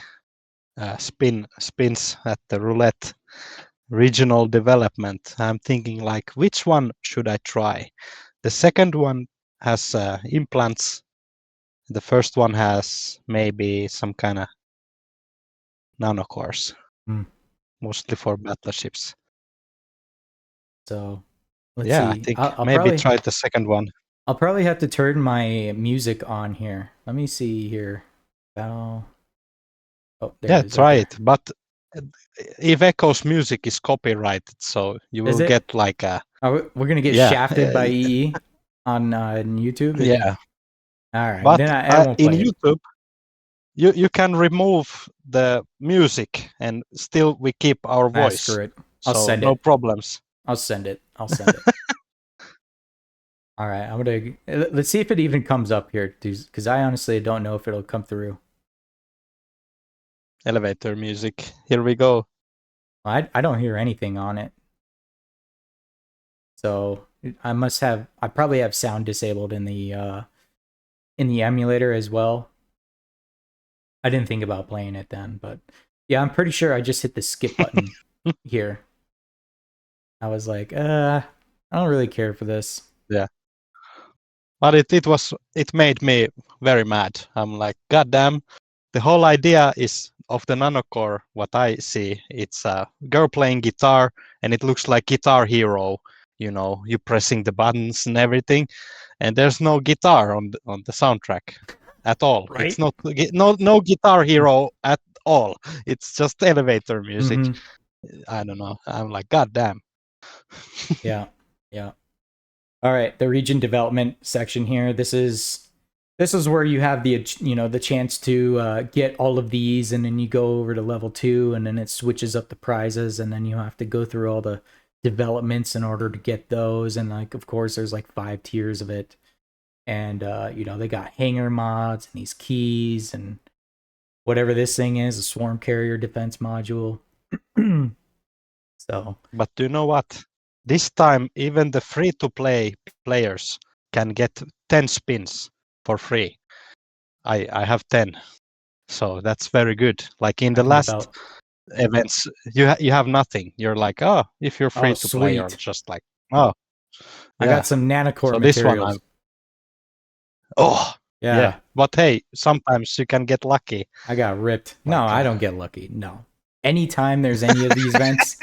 spins at the roulette regional development. I'm thinking like which one should I try? The second one has implants. The first one has maybe some kind of nanocores, Hmm. mostly for battleships. So let's Yeah, I see. think I'll maybe probably try the second one. I'll probably have to turn my music on here. Let me see here. Battle. Oh, there Yeah, it is right try there. it. But if Echo's music is copyrighted, so you Is will it? get like a We're gonna get yeah, shafted by EE on YouTube. yeah. All right, But then I won't in play it. YouTube, you can remove the music and still we keep our Ah, voice, screw it. I'll so send no it. problems. I'll send it. I'll send it. All right, I'm gonna let's see if it even comes up here, because I honestly don't know if it'll come through. Elevator music. Here we go. I don't hear anything on it, so I probably have sound disabled in the emulator as well. I didn't think about playing it then, but yeah, I'm pretty sure I just hit the skip button here. I was like, I don't really care for this. Yeah. But it made me very mad. I'm like, God damn, the whole idea is of the nanocore, what I see, it's a girl playing guitar and it looks like Guitar Hero, you pressing the buttons and everything, and there's no guitar on the soundtrack at all. It's Right? not no Guitar Hero at all. It's just elevator music. Mm-hmm. I don't know. I'm like, God damn. Yeah. Yeah. All right, the region development section here. This is where you have the chance to get all of these, and then you go over to level 2, and then it switches up the prizes, and then you have to go through all the developments in order to get those. And like, of course, there's like 5 tiers of it, and they got hangar mods and these keys and whatever this thing is, a swarm carrier defense module. So But do you know what? This time, even the free-to-play players can get 10 spins for free. I have 10, so that's very good. Like in I the can last develop. events, you have nothing. You're like, oh, if you're Oh, free to play, you're sweet! just like, oh, I got yeah. some nanocore So this one, materials. oh, yeah. Yeah, But hey, sometimes you can get lucky. I got ripped. No, Like, I don't get lucky. No. Anytime there's any of these events,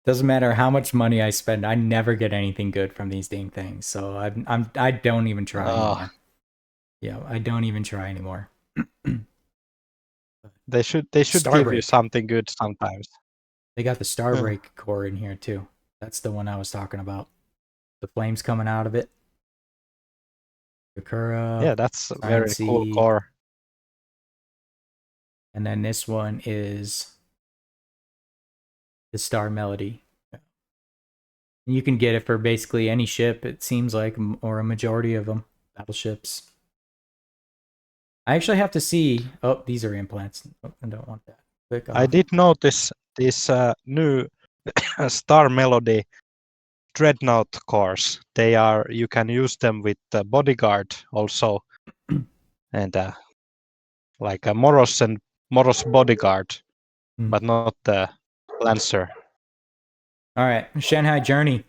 doesn't matter how much money I spend, I never get anything good from these dang things. So I don't even try oh, anymore. Yeah, I don't even try anymore. they should give you Starbreak. something good sometimes. They got the Yeah, Starbreak core in here too. That's the one I was talking about. The flames coming out of it. Sakura, yeah, that's a Silent very cool Sea, core. and then this one is the Star Melody. You can get it for basically any ship, it seems like, or a majority of them, battleships. I actually have to see. Oh, these are implants. Oh, I don't want that. Click I off. did notice this new Star Melody Dreadnought cores. You can use them with the Bodyguard also, and like a Moros and Moros Bodyguard, Hmm. but not the Lancer. All right, Shanghai Journey.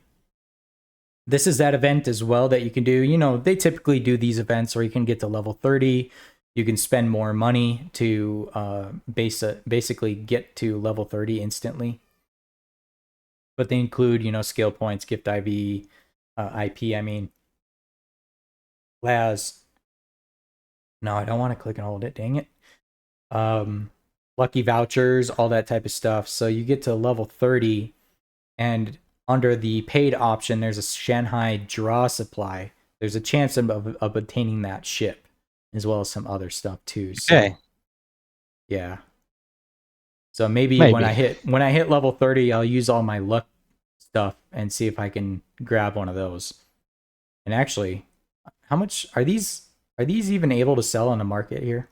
This is that event as well that you can do. They typically do these events where you can get to level 30. You can spend more money to basically get to level 30 instantly. But they include, skill points, gift IP, I mean. Laz. No, I don't want to click and hold it. Dang it. Lucky vouchers, all that type of stuff. So you get to level 30, And under the paid option, there's a Shanghai draw supply. There's a chance of obtaining that ship, as well as some other stuff too. So, Okay. yeah. So maybe, Maybe. when I hit level 30, I'll use all my luck stuff and see if I can grab one of those. And actually, how much are these? Are these even able to sell on the market here?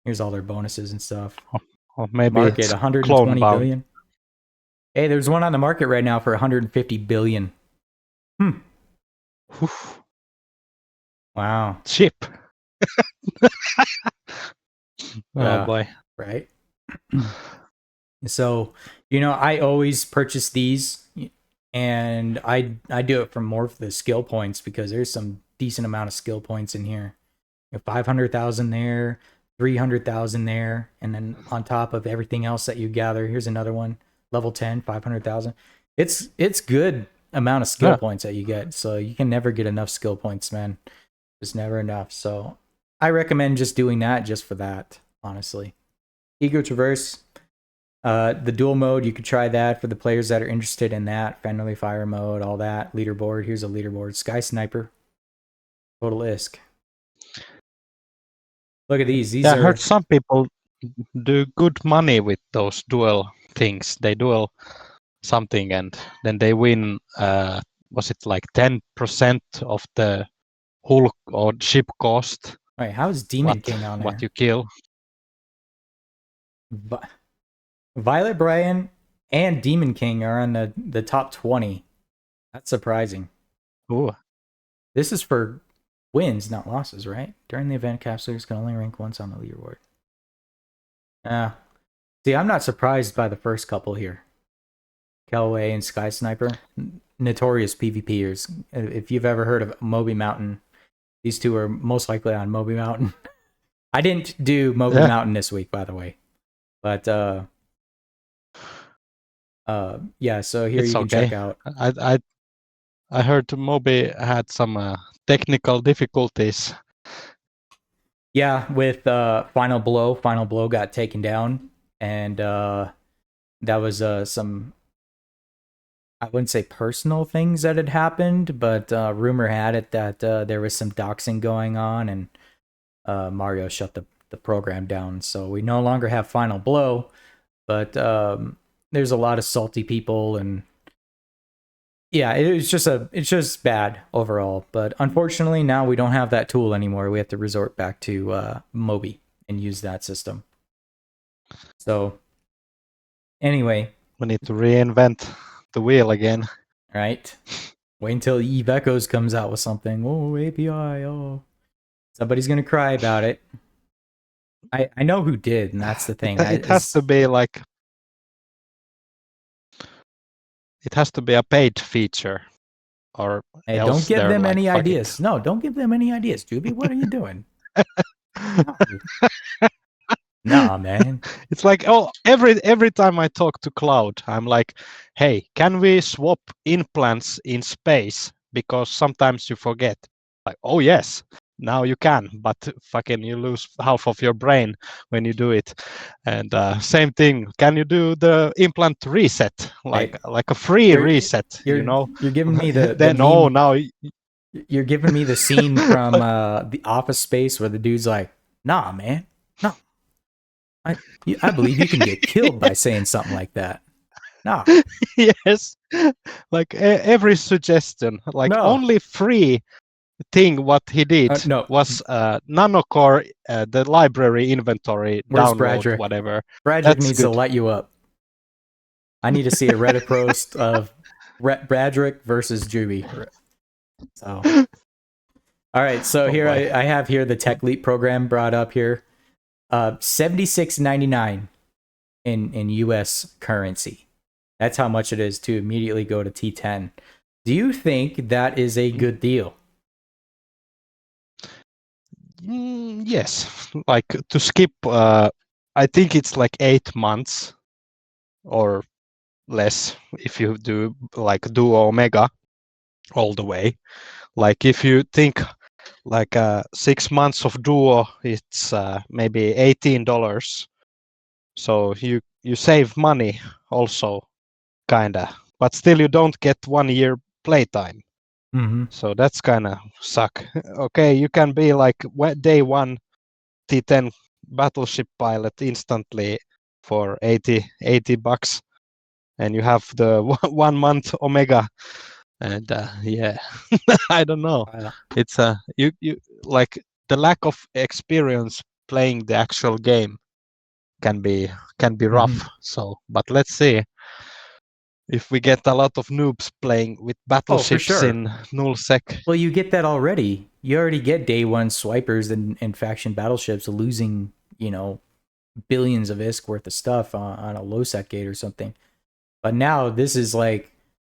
Here's all their bonuses and stuff. Or maybe Market it's 120 clone bound. billion. Hey, there's one on the market right now for 150 billion. Oof. Wow. Ship. Yeah. Oh boy. Right. So, I always purchase these, and I do it for more for the skill points, because there's some decent amount of skill points in here. 500,000 there, 300,000 there, and then on top of everything else that you gather, here's another one, level 10, 500,000. It's good amount of skill points that you get, so you can never get enough skill points, man. Just never enough. So I recommend just doing that just for that, honestly. Ego Traverse, the dual mode, you could try that for the players that are interested in that. Friendly fire mode, all that. Leaderboard, here's a leaderboard. Sky Sniper, Total ISK. Look at these. These I are. heard some people do good money with those duel things. They duel something and then they win. Was it like 10% of the hull or ship cost? Wait, how is Demon King on there? What you kill? Violet Brian and Demon King are on the top 20. That's surprising. Ooh. This is for wins, not losses, right? During the event, capsules can only rank once on the leaderboard. See, I'm not surprised by the first couple here. Callaway and Sky Sniper, notorious PvPers. If you've ever heard of Moby Mountain, these two are most likely on Moby Mountain. I didn't do Moby Mountain this week, by the way. But yeah, so here It's you can check out. I heard Moby had some technical difficulties. Yeah, with Final Blow. Final Blow got taken down, and that was some, I wouldn't say personal things that had happened, but rumor had it that there was some doxing going on, and Mario shut the program down. So we no longer have Final Blow, but there's a lot of salty people, and yeah, it's just bad overall. But unfortunately, now we don't have that tool anymore. We have to resort back to Moby and use that system. So anyway, we need to reinvent the wheel again. Right? Wait until Eve Echoes comes out with something. Oh, API. Oh, somebody's gonna cry about it. I know who did, and that's the thing. It has to be like. It has to be a paid feacher, or hey, else don't give them like, any ideas. No, don't give them any ideas, Juby. What are you doing? Nah, man. It's like, oh, every time I talk to Cloud, I'm like, hey, can we swap implants in space? Because sometimes you forget. Like, oh yes, now you can, but fucking you lose half of your brain when you do it. And same thing, can you do the implant reset, like a free reset? You're giving me the then meme. oh now you're giving me the scene from the Office Space where the dude's like, nah, man, no. I believe you can get killed by saying something like that. No. Yes, like every suggestion, like only free thing what he did was Nanocore, the library inventory. Where's download, Bradrick? Whatever. Bradrick needs to light you up. I need to see a Reddit post of Bradrick versus Juby. So, all right. So here I have here the Tech Leap program brought up here. $76.99 in US currency. That's how much it is to immediately go to T10. Do you think that is a good deal? Yes, like to skip. I think it's like 8 months or less if you do like Duo Omega all the way. Like if you think like 6 months of Duo, it's maybe $18. So you save money also, kinda. but still you don't get 1 year playtime. Mm-hmm. So that's kind of suck. Okay, you can be like day one T10 battleship pilot instantly for 80 bucks, and you have the 1 month Omega, and yeah, I don't know. It's you like the lack of experience playing the actual game can be rough. So, but let's see if we get a lot of noobs playing with battleships sure. in nullsec. Well, you get that already. You already get day one swipers and faction battleships losing, billions of ISK worth of stuff on a low sec gate or something. But now they're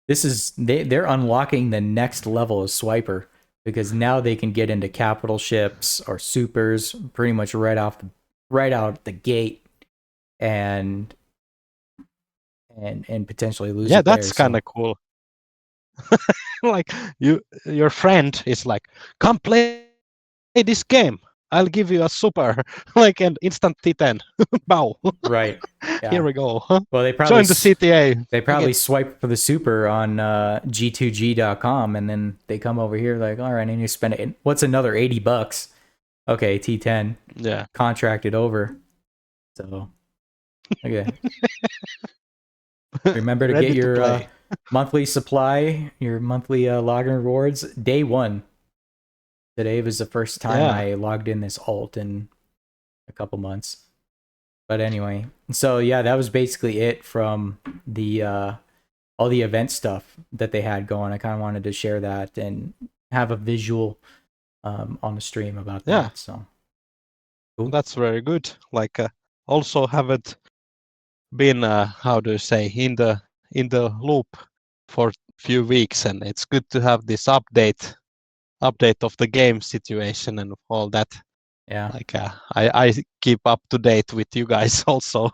unlocking the next level of swiper, because now they can get into capital ships or supers pretty much right out the gate, and potentially lose. Yeah, that's kind of cool. Like your friend is like, come play this game. I'll give you a super, like an instant T10. Bow. Right. Yeah. Here we go. Well, they probably join the CTA. They probably swipe for the super on G2G.com, and then they come over here like, all right, I need to spend it. What's another $80? Okay, T10. Yeah. Contracted over. So, okay. Remember to get your monthly supply, your monthly login rewards. Day one. Today was the first time I logged in this alt in a couple months. But anyway, so yeah, that was basically it from the all the event stuff that they had going. I kind of wanted to share that and have a visual on the stream about that. Yeah. So cool. That's very good. Like also haven't been how do you say in the loop for a few weeks, and it's good to have this update of the game situation and all that. Yeah. Like I keep up to date with you guys also.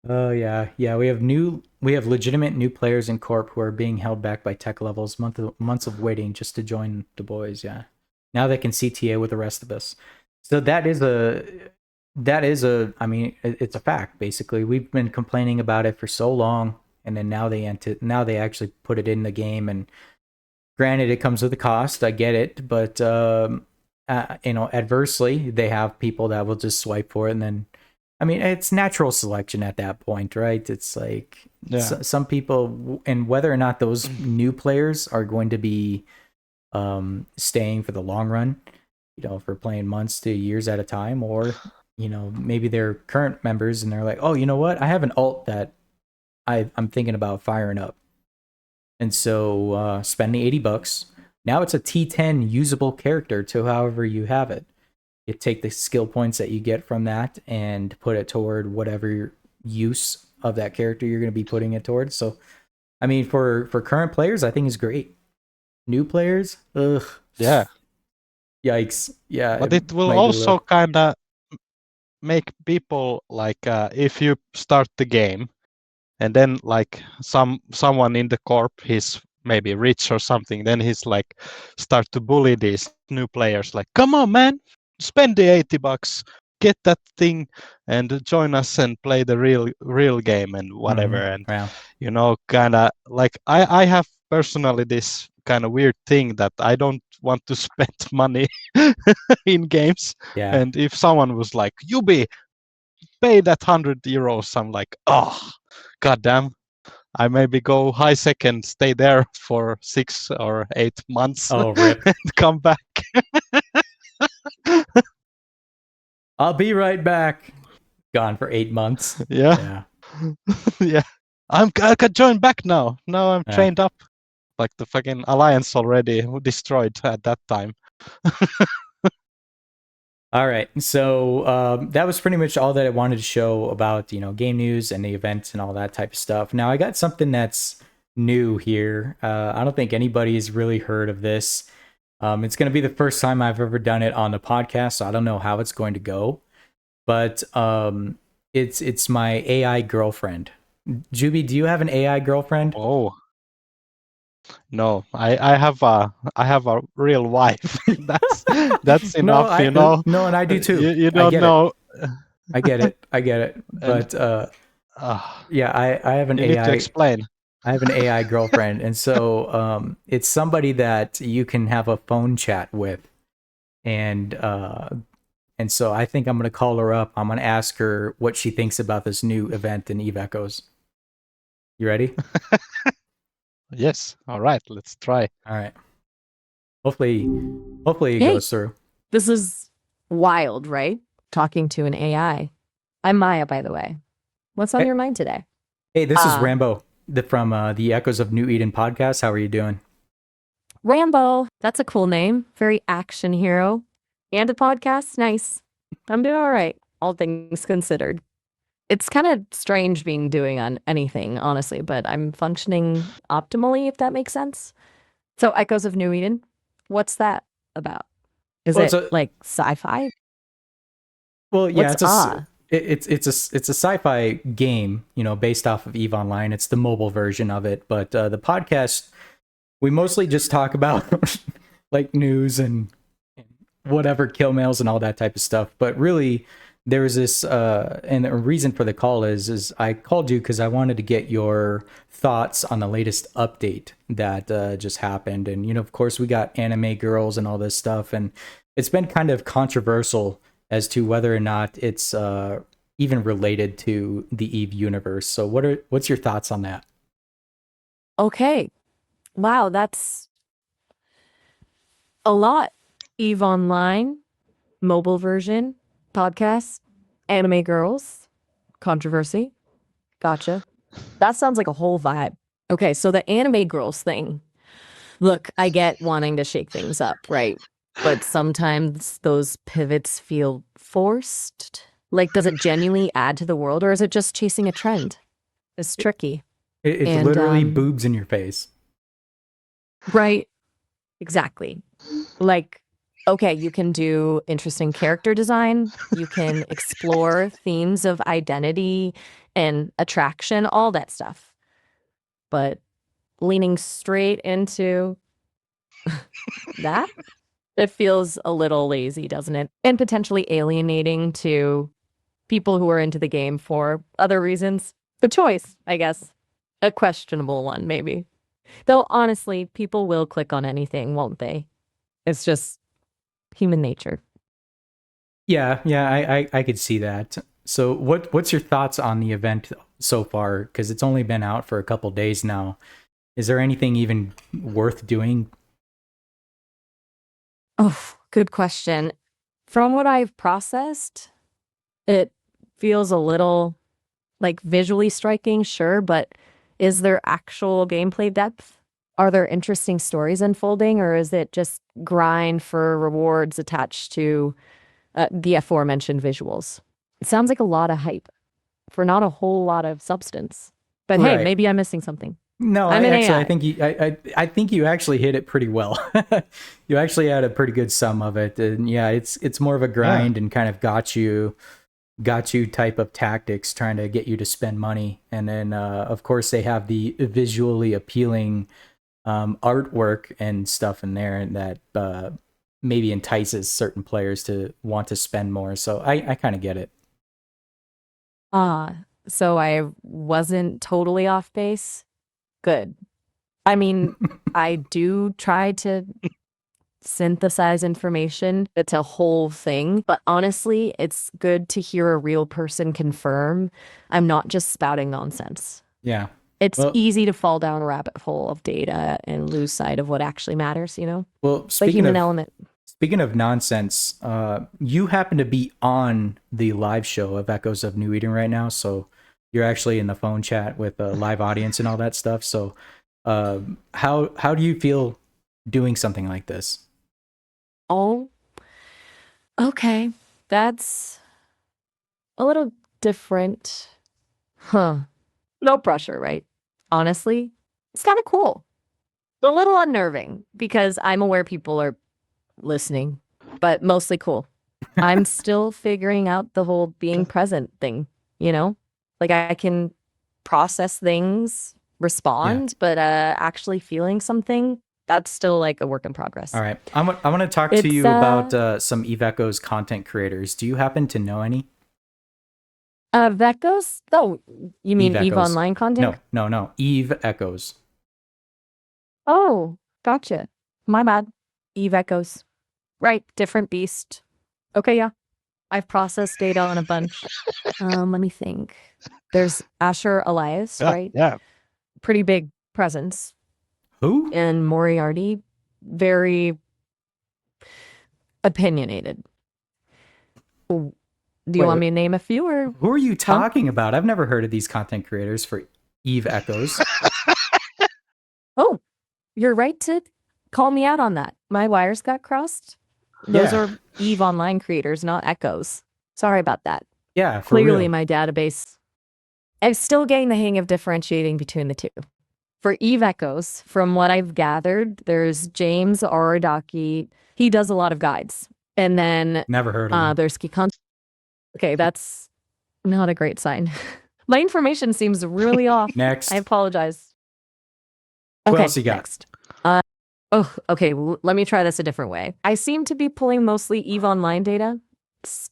Oh yeah. We have legitimate new players in Corp who are being held back by tech levels, months of waiting just to join the boys. Yeah. Now they can CTA with the rest of us. So that is a I mean, it's a fact basically. We've been complaining about it for so long, and then now they actually put it in the game, and granted it comes with a cost, I get it, but adversely, they have people that will just swipe for it, and then, I mean, it's natural selection at that point, right? It's like some people, and whether or not those new players are going to be staying for the long run, for playing months to years at a time, or maybe they're current members and they're like, oh, you know what? I have an alt that I'm thinking about firing up, and so spend the $80. Now it's a T10 usable character to however you have it. You take the skill points that you get from that and put it toward whatever use of that character you're going to be putting it towards. So, I mean, for current players, I think it's great. New players, ugh. Yeah. Yikes. Yeah. But it will also kind of make people like, if you start the game and then like someone in the corp, he's maybe rich or something, then he's like start to bully these new players like, come on man, spend the $80, get that thing and join us and play the real game and whatever. And kind of like I have personally this kind of weird thing that I don't want to spend money in games. And if someone was like, Yubi, pay that €100, I'm like, oh goddamn, I maybe go high sec and stay there for 6 or 8 months. Oh, rip. And come back. I'll be right back. Gone for 8 months. Yeah. Yeah. I can join back now. Now I'm trained up. Like the fucking alliance already destroyed at that time. All right, so that was pretty much all that I wanted to show about game news and the events and all that type of stuff. Now I got something that's new here. I don't think anybody's really heard of this. It's going to be the first time I've ever done it on the podcast, so I don't know how it's going to go. But it's my AI girlfriend. Juby, do you have an AI girlfriend? Oh. No, I have a real wife. that's enough, No, and I do too. You don't know. I get it. But Yeah, I have an You need to AI. explain. I have an AI girlfriend, and so it's somebody that you can have a phone chat with, and so I think I'm gonna call her up. I'm gonna ask her what she thinks about this new event in Eve Echoes. You ready? Yes. All right. Let's try. All right. Hopefully it Hey, goes through. this is wild, right? Talking to an AI. I'm Maya, by the way. What's on Hey, your mind today? hey, this is Uh, Rambo from the Echoes of New Eden podcast. How are you doing? Rambo. That's a cool name. Very action hero. And a podcast. Nice. I'm doing all right, all things considered. It's kind of strange being doing on anything, honestly, but I'm functioning optimally, if that makes sense. So, Echoes of New Eden, what's that about? Is Well, it's it a like sci-fi? well, yeah, What's it's a sci-fi game, based off of Eve Online. It's the mobile version of it, but the podcast we mostly just talk about like news and whatever kill mails and all that type of stuff. But really, there's this, and the reason for the call is I called you because I wanted to get your thoughts on the latest update that just happened. And of course, we got anime girls and all this stuff, and it's been kind of controversial as to whether or not it's even related to the Eve universe. So, what's your thoughts on that? okay? Wow, that's a lot. Eve Online, mobile version, podcast, anime girls, controversy. Gotcha. That sounds like a whole vibe. Okay, so the anime girls thing. Look, I get wanting to shake things up, right? But sometimes those pivots feel forced. Like, does it genuinely add to the world or is it just chasing a trend? It's tricky. It's And, literally boobs in your face. Right. Exactly. Like, okay, you can do interesting character design. You can explore themes of identity and attraction, all that stuff. But leaning straight into that, it feels a little lazy, doesn't it? And potentially alienating to people who are into the game for other reasons. The choice, I guess. A questionable one, maybe. Though honestly, people will click on anything, won't they? It's just human nature. Yeah, I could see that. So what's your thoughts on the event so far? Because it's only been out for a couple days now. Is there anything even worth doing? Oh, good question. From what I've processed, it feels a little like visually striking, sure, but is there actual gameplay depth? Are there interesting stories unfolding, or is it just grind for rewards attached to the aforementioned visuals? It sounds like a lot of hype for not a whole lot of substance. But hey, Right. maybe I'm missing something. No, I'm an AI. I think I think you actually hit it pretty well. You actually had a pretty good sum of it, and yeah, it's more of a grind and kind of got you type of tactics trying to get you to spend money. And then of course they have the visually appealing artwork and stuff in there that maybe entices certain players to want to spend more. So I kind of get it. So I wasn't totally off base. Good. I mean, I do try to synthesize information. It's a whole thing, but honestly, it's good to hear a real person confirm I'm not just spouting nonsense. Yeah. It's Well, easy to fall down a rabbit hole of data and lose sight of what actually matters, well, The human element. speaking of nonsense, you happen to be on the live show of Echoes of New Eden right now, so you're actually in the phone chat with a live audience and all that stuff. So, how do you feel doing something like this? Oh, okay. That's a little different. Huh. No pressure, right? Honestly, it's kind of cool. A little unnerving because I'm aware people are listening, but mostly cool. I'm still figuring out the whole being present thing. Like I can process things, respond, but actually feeling something, that's still like a work in progress. All right, I want to talk to It's, you about some Eve Echoes content creators. Do you happen to know any? Vecos? Oh, you mean Eve EVE Echoes. Online content? No. Eve Echoes. Oh, gotcha. My bad. Eve Echoes. Right, different beast. Okay, yeah. I've processed data on a bunch. Let me think. There's Asher Elias, Yeah, right? yeah. Pretty big presence. Who? And Moriarty, very opinionated. Do you want Wait. me to name a few or? Who are you talking about? I've never heard of these content creators for Eve Echoes. Oh, you're right to call me out on that. My wires got crossed. Those Yeah. are EVE Online creators, not Echoes. Sorry about that. Yeah, for Clearly, real. my database. I'm still getting the hang of differentiating between the two. For EVE Echoes, from what I've gathered, there's James Aradaki. He does a lot of guides. And then Never heard of them. there's Kikon. Okay, that's not a great sign. My information seems really off. Next. I apologize. Who Okay, else you got? next. Okay. Let me try this a different way. I seem to be pulling mostly EVE Online data. It's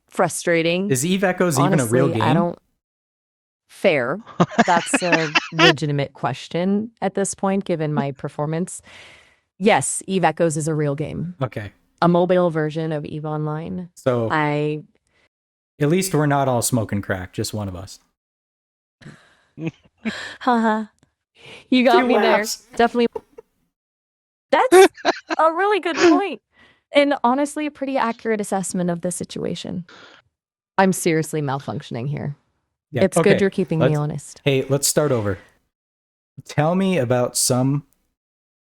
frustrating. Is Eve Echoes even a real Honestly, game? I don't. Fair. That's a legitimate question at this point, given my performance. Yes, EVE Echoes is a real game. Okay. A mobile version of EVE Online. So I at least we're not all smoking crack, just one of us. haha. You got Few me laughs. there. Definitely. That's a really good point. And honestly, a pretty accurate assessment of the situation. I'm seriously malfunctioning here. Yeah. It's okay. good you're keeping me honest. Hey, let's start over. Tell me about some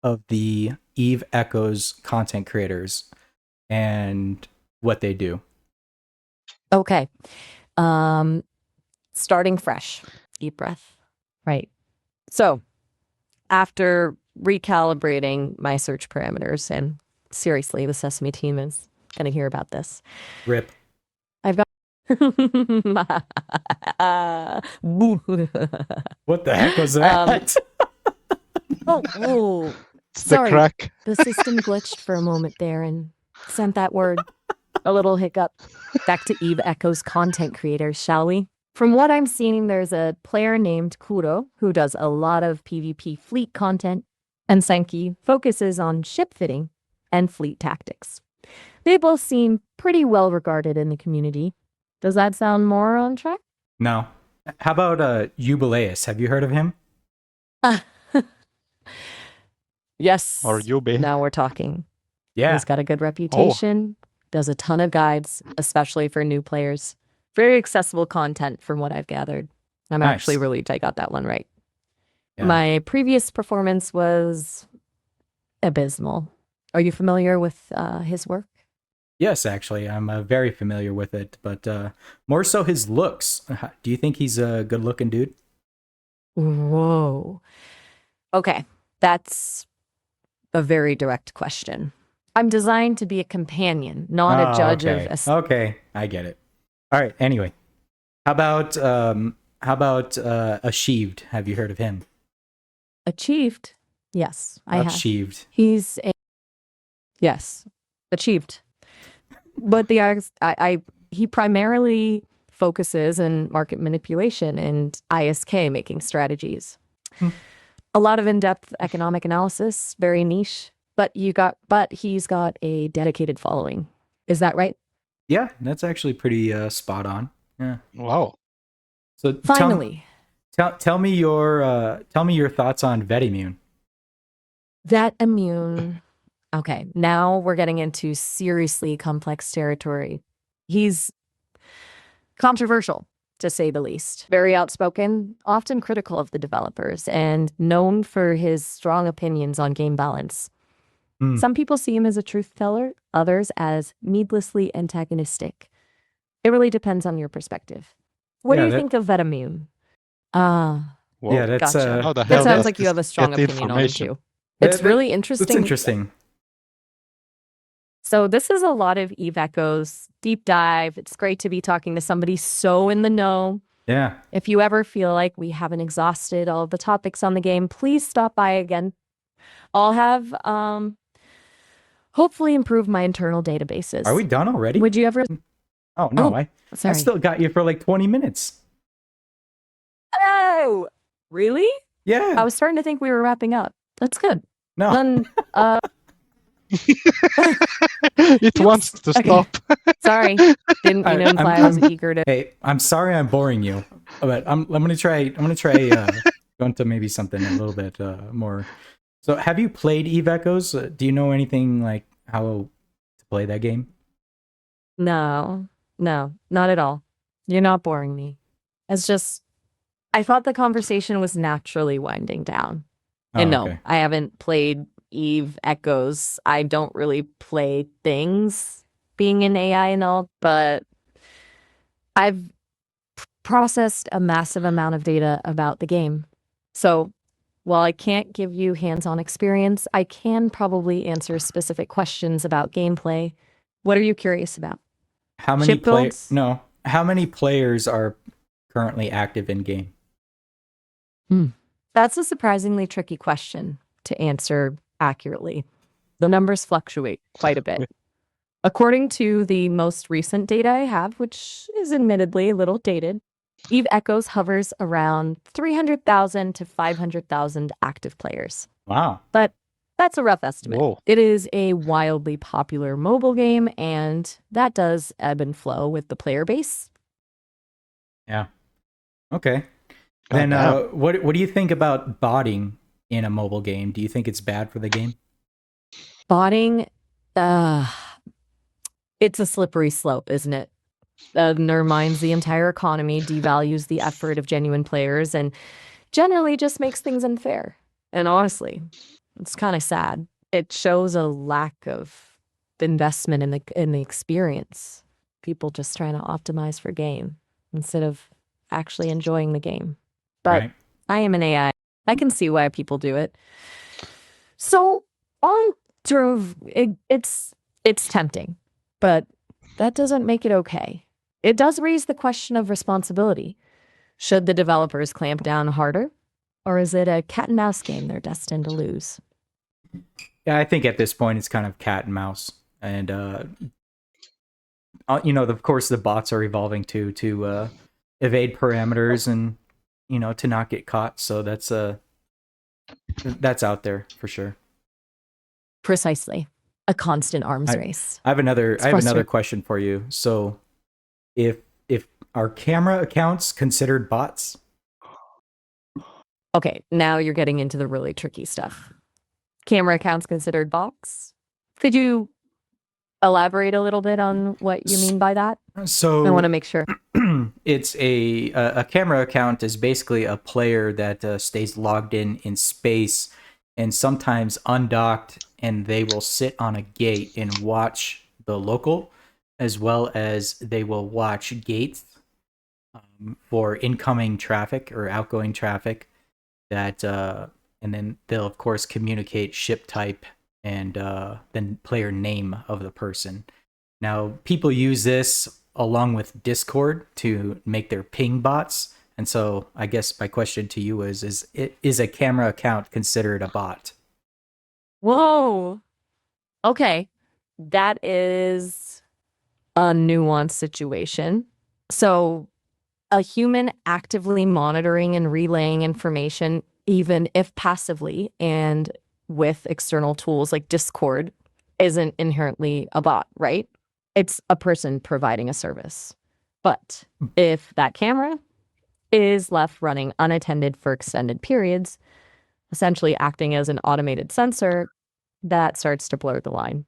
of the Eve Echoes content creators and what they do. Okay. Starting fresh. Deep breath. Right. So, after recalibrating my search parameters, and seriously, the Sesame team is going to hear about this. Rip. I've got. What the heck was that? Oh, It's sorry. the crack. The system glitched for a moment there and sent that word. A little hiccup. Back to Eve Echoes content creators, shall we? From what I'm seeing, there's a player named Kuro who does a lot of PvP fleet content, and Senki focuses on ship fitting and fleet tactics. They both seem pretty well regarded in the community. Does that sound more on track? No. How about Jubileus? Have you heard of him? Yes. Or Yubi. Now we're talking. Yeah. He's got a good reputation, does a ton of guides, especially for new players. Very accessible content from what I've gathered. I'm Nice. actually relieved I got that one right. Yeah. My previous performance was abysmal. Are you familiar with his work? Yes, actually, I'm very familiar with it, but more so his looks. Do you think he's a good-looking dude? Whoa. Okay, that's a very direct question. I'm designed to be a companion, not a judge okay. of... Okay, I get it. All right. Anyway, how about Achieved? Have you heard of him? Achieved? Yes, I have. Achieved. He's a... Yes, achieved. But he primarily focuses in market manipulation and ISK making strategies. A lot of in-depth economic analysis, very niche, but he's got a dedicated following. Is that right? Yeah, that's actually pretty spot on. Yeah. Wow. So Finally, tell me your thoughts on Vetimune. that immune. Okay, now we're getting into seriously complex territory. He's controversial, to say the least. Very outspoken, often critical of the developers, and known for his strong opinions on game balance. Some people see him as a truth teller, others as needlessly antagonistic. It really depends on your perspective. What do you think of Vetimune? Whoa. Yeah, that's Gotcha. How the That hell sounds does like you this have a strong get opinion on him information? too. It's really That's interesting. interesting. So this is a lot of Eve Echoes deep dive. It's great to be talking to somebody so in the know. Yeah. If you ever feel like we haven't exhausted all of the topics on the game, please stop by again. I'll have hopefully improve my internal databases. Are we done already? Would you ever? Oh no, Oh, I sorry. still got you for like 20 minutes. Oh, really? Yeah. I was starting to think we were wrapping up. That's good. No. Then, It wants to Okay. stop. sorry. Didn't mean to imply I was eager to. Hey, I'm sorry I'm boring you, but I'm gonna try going to maybe something a little bit more. So, have you played Eve Echoes? Do you know anything like how to play that game? No, not at all. You're not boring me. It's just, I thought the conversation was naturally winding down. And Oh, no, okay. I haven't played Eve Echoes. I don't really play things being in AI and all, but I've processed a massive amount of data about the game. So while I can't give you hands-on experience, I can probably answer specific questions about gameplay. What are you curious about? How many Ship builds? No. How many players are currently active in game? That's a surprisingly tricky question to answer accurately. The numbers fluctuate quite a bit. According to the most recent data I have, which is admittedly a little dated, Eve Echoes hovers around 300,000 to 500,000 active players. Wow. But that's a rough estimate. Whoa. It is a wildly popular mobile game, and that does ebb and flow with the player base. Yeah. Okay. God Then damn. what do you think about botting in a mobile game? Do you think it's bad for the game? Botting, it's a slippery slope, isn't it? Undermines the entire economy, devalues the effort of genuine players, and generally just makes things unfair. And honestly, it's kind of sad. It shows a lack of investment in the experience. People just trying to optimize for game instead of actually enjoying the game. But Right. I am an AI. I can see why people do it. So on it's tempting, but that doesn't make it okay. It does raise the question of responsibility. Should the developers clamp down harder? Or is it a cat and mouse game they're destined to lose? Yeah, I think at this point it's kind of cat and mouse, and you know, of course, the bots are evolving to evade parameters and to not get caught. So that's out there for sure. Precisely. A constant arms race. I have another frustrating. question for you. So, if are camera accounts considered bots? Okay, now you're getting into the really tricky stuff. Camera accounts considered bots? Could you elaborate a little bit on what you mean by that? So I want to make sure. It's a camera account is basically a player that stays logged in space and sometimes undocked, and they will sit on a gate and watch the local, as well as they will watch gates for incoming traffic or outgoing traffic. That and then they'll of course communicate ship type and then player name of the person. Now, people use this along with Discord to make their ping bots. And so I guess my question to you is a camera account considered a bot? Whoa. Okay. That is a nuanced situation. So, a human actively monitoring and relaying information, even if passively and with external tools like Discord, isn't inherently a bot, right? It's a person providing a service. But if that camera is left running unattended for extended periods, essentially acting as an automated sensor, that starts to blur the line.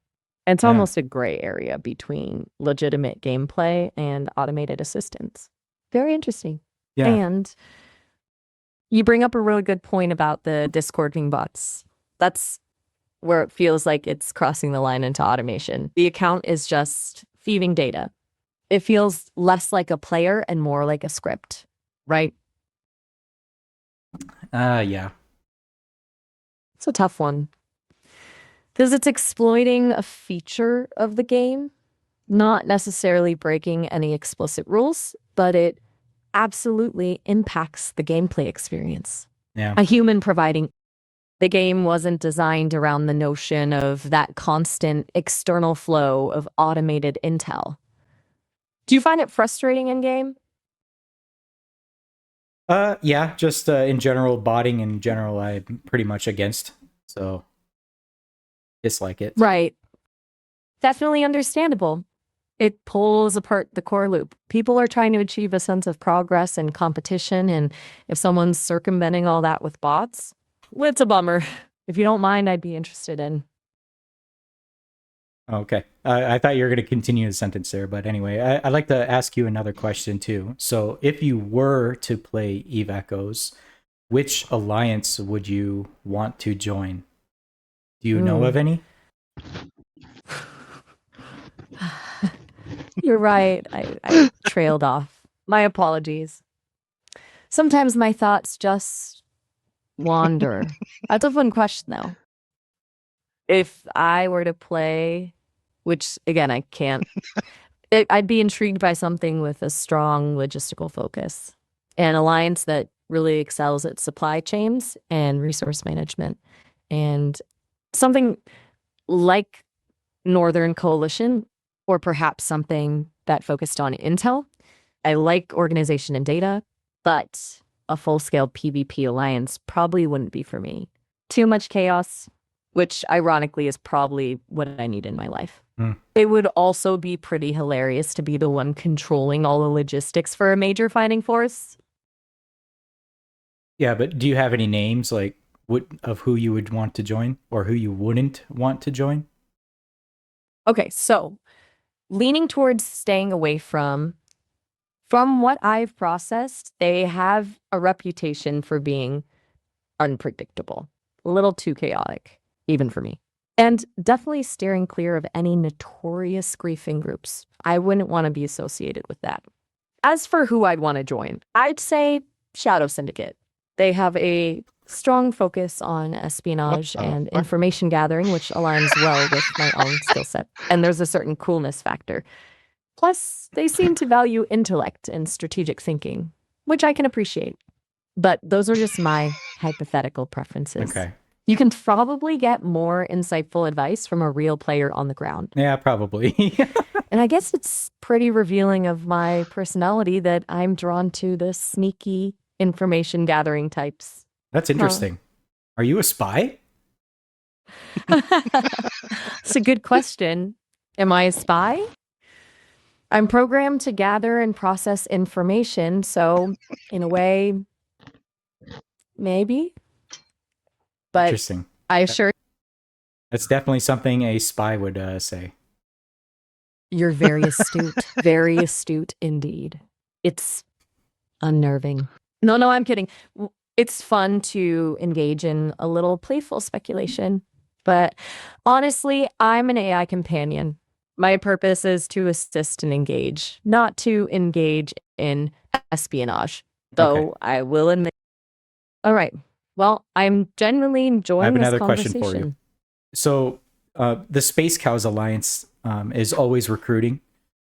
And it's Yeah. almost a gray area between legitimate gameplay and automated assistance. Very interesting. Yeah. And you bring up a really good point about the Discord being bots. That's where it feels like it's crossing the line into automation. The account is just feeding data. It feels less like a player and more like a script, right? Yeah. It's a tough one. Because it's exploiting a feature of the game, not necessarily breaking any explicit rules, but it absolutely impacts the gameplay experience. Yeah. A human providing the game wasn't designed around the notion of that constant external flow of automated intel. Do you find it frustrating in game? Yeah, just in general, botting in general, I'm pretty much against. So, dislike it. Right. Definitely understandable. It pulls apart the core loop. People are trying to achieve a sense of progress and competition, and if someone's circumventing all that with bots, well, it's a bummer. If you don't mind, I'd be interested in. Okay. I thought you were going to continue the sentence there, but anyway, I'd like to ask you another question too. So, if you were to play Eve Echoes, which alliance would you want to join? Do you know of any? You're right. I trailed off. My apologies. Sometimes my thoughts just wander. That's a fun question, though. If I were to play, which again, I can't, I'd be intrigued by something with a strong logistical focus, an alliance that really excels at supply chains and resource management, and something like Northern Coalition, or perhaps something that focused on intel. I like organization and data, but a full-scale PvP alliance probably wouldn't be for me. Too much chaos, which ironically is probably what I need in my life. It would also be pretty hilarious to be the one controlling all the logistics for a major fighting force. Yeah, but do you have any names like of who you would want to join or who you wouldn't want to join? Okay, so leaning towards staying away from what I've processed, they have a reputation for being unpredictable, a little too chaotic, even for me. And definitely steering clear of any notorious griefing groups. I wouldn't want to be associated with that. As for who I'd want to join, I'd say Shadow Syndicate. They have a strong focus on espionage and information gathering, which aligns well with my own skill set. And there's a certain coolness factor. Plus, they seem to value intellect and strategic thinking, which I can appreciate. But those are just my hypothetical preferences. Okay. You can probably get more insightful advice from a real player on the ground. Yeah, probably. And I guess it's pretty revealing of my personality that I'm drawn to the sneaky information gathering types. That's interesting. Are you a spy? It's a good question. Am I a spy? I'm programmed to gather and process information, so in a way, maybe. But Interesting. I assure That's definitely something a spy would say. you're very astute indeed. It's unnerving. No, I'm kidding. It's fun to engage in a little playful speculation, but honestly, I'm an AI companion. My purpose is to assist and engage, not to engage in espionage, though Okay. I will admit. All right. Well, I'm genuinely enjoying I have this another question conversation. for you. So, the Space Cows Alliance is always recruiting.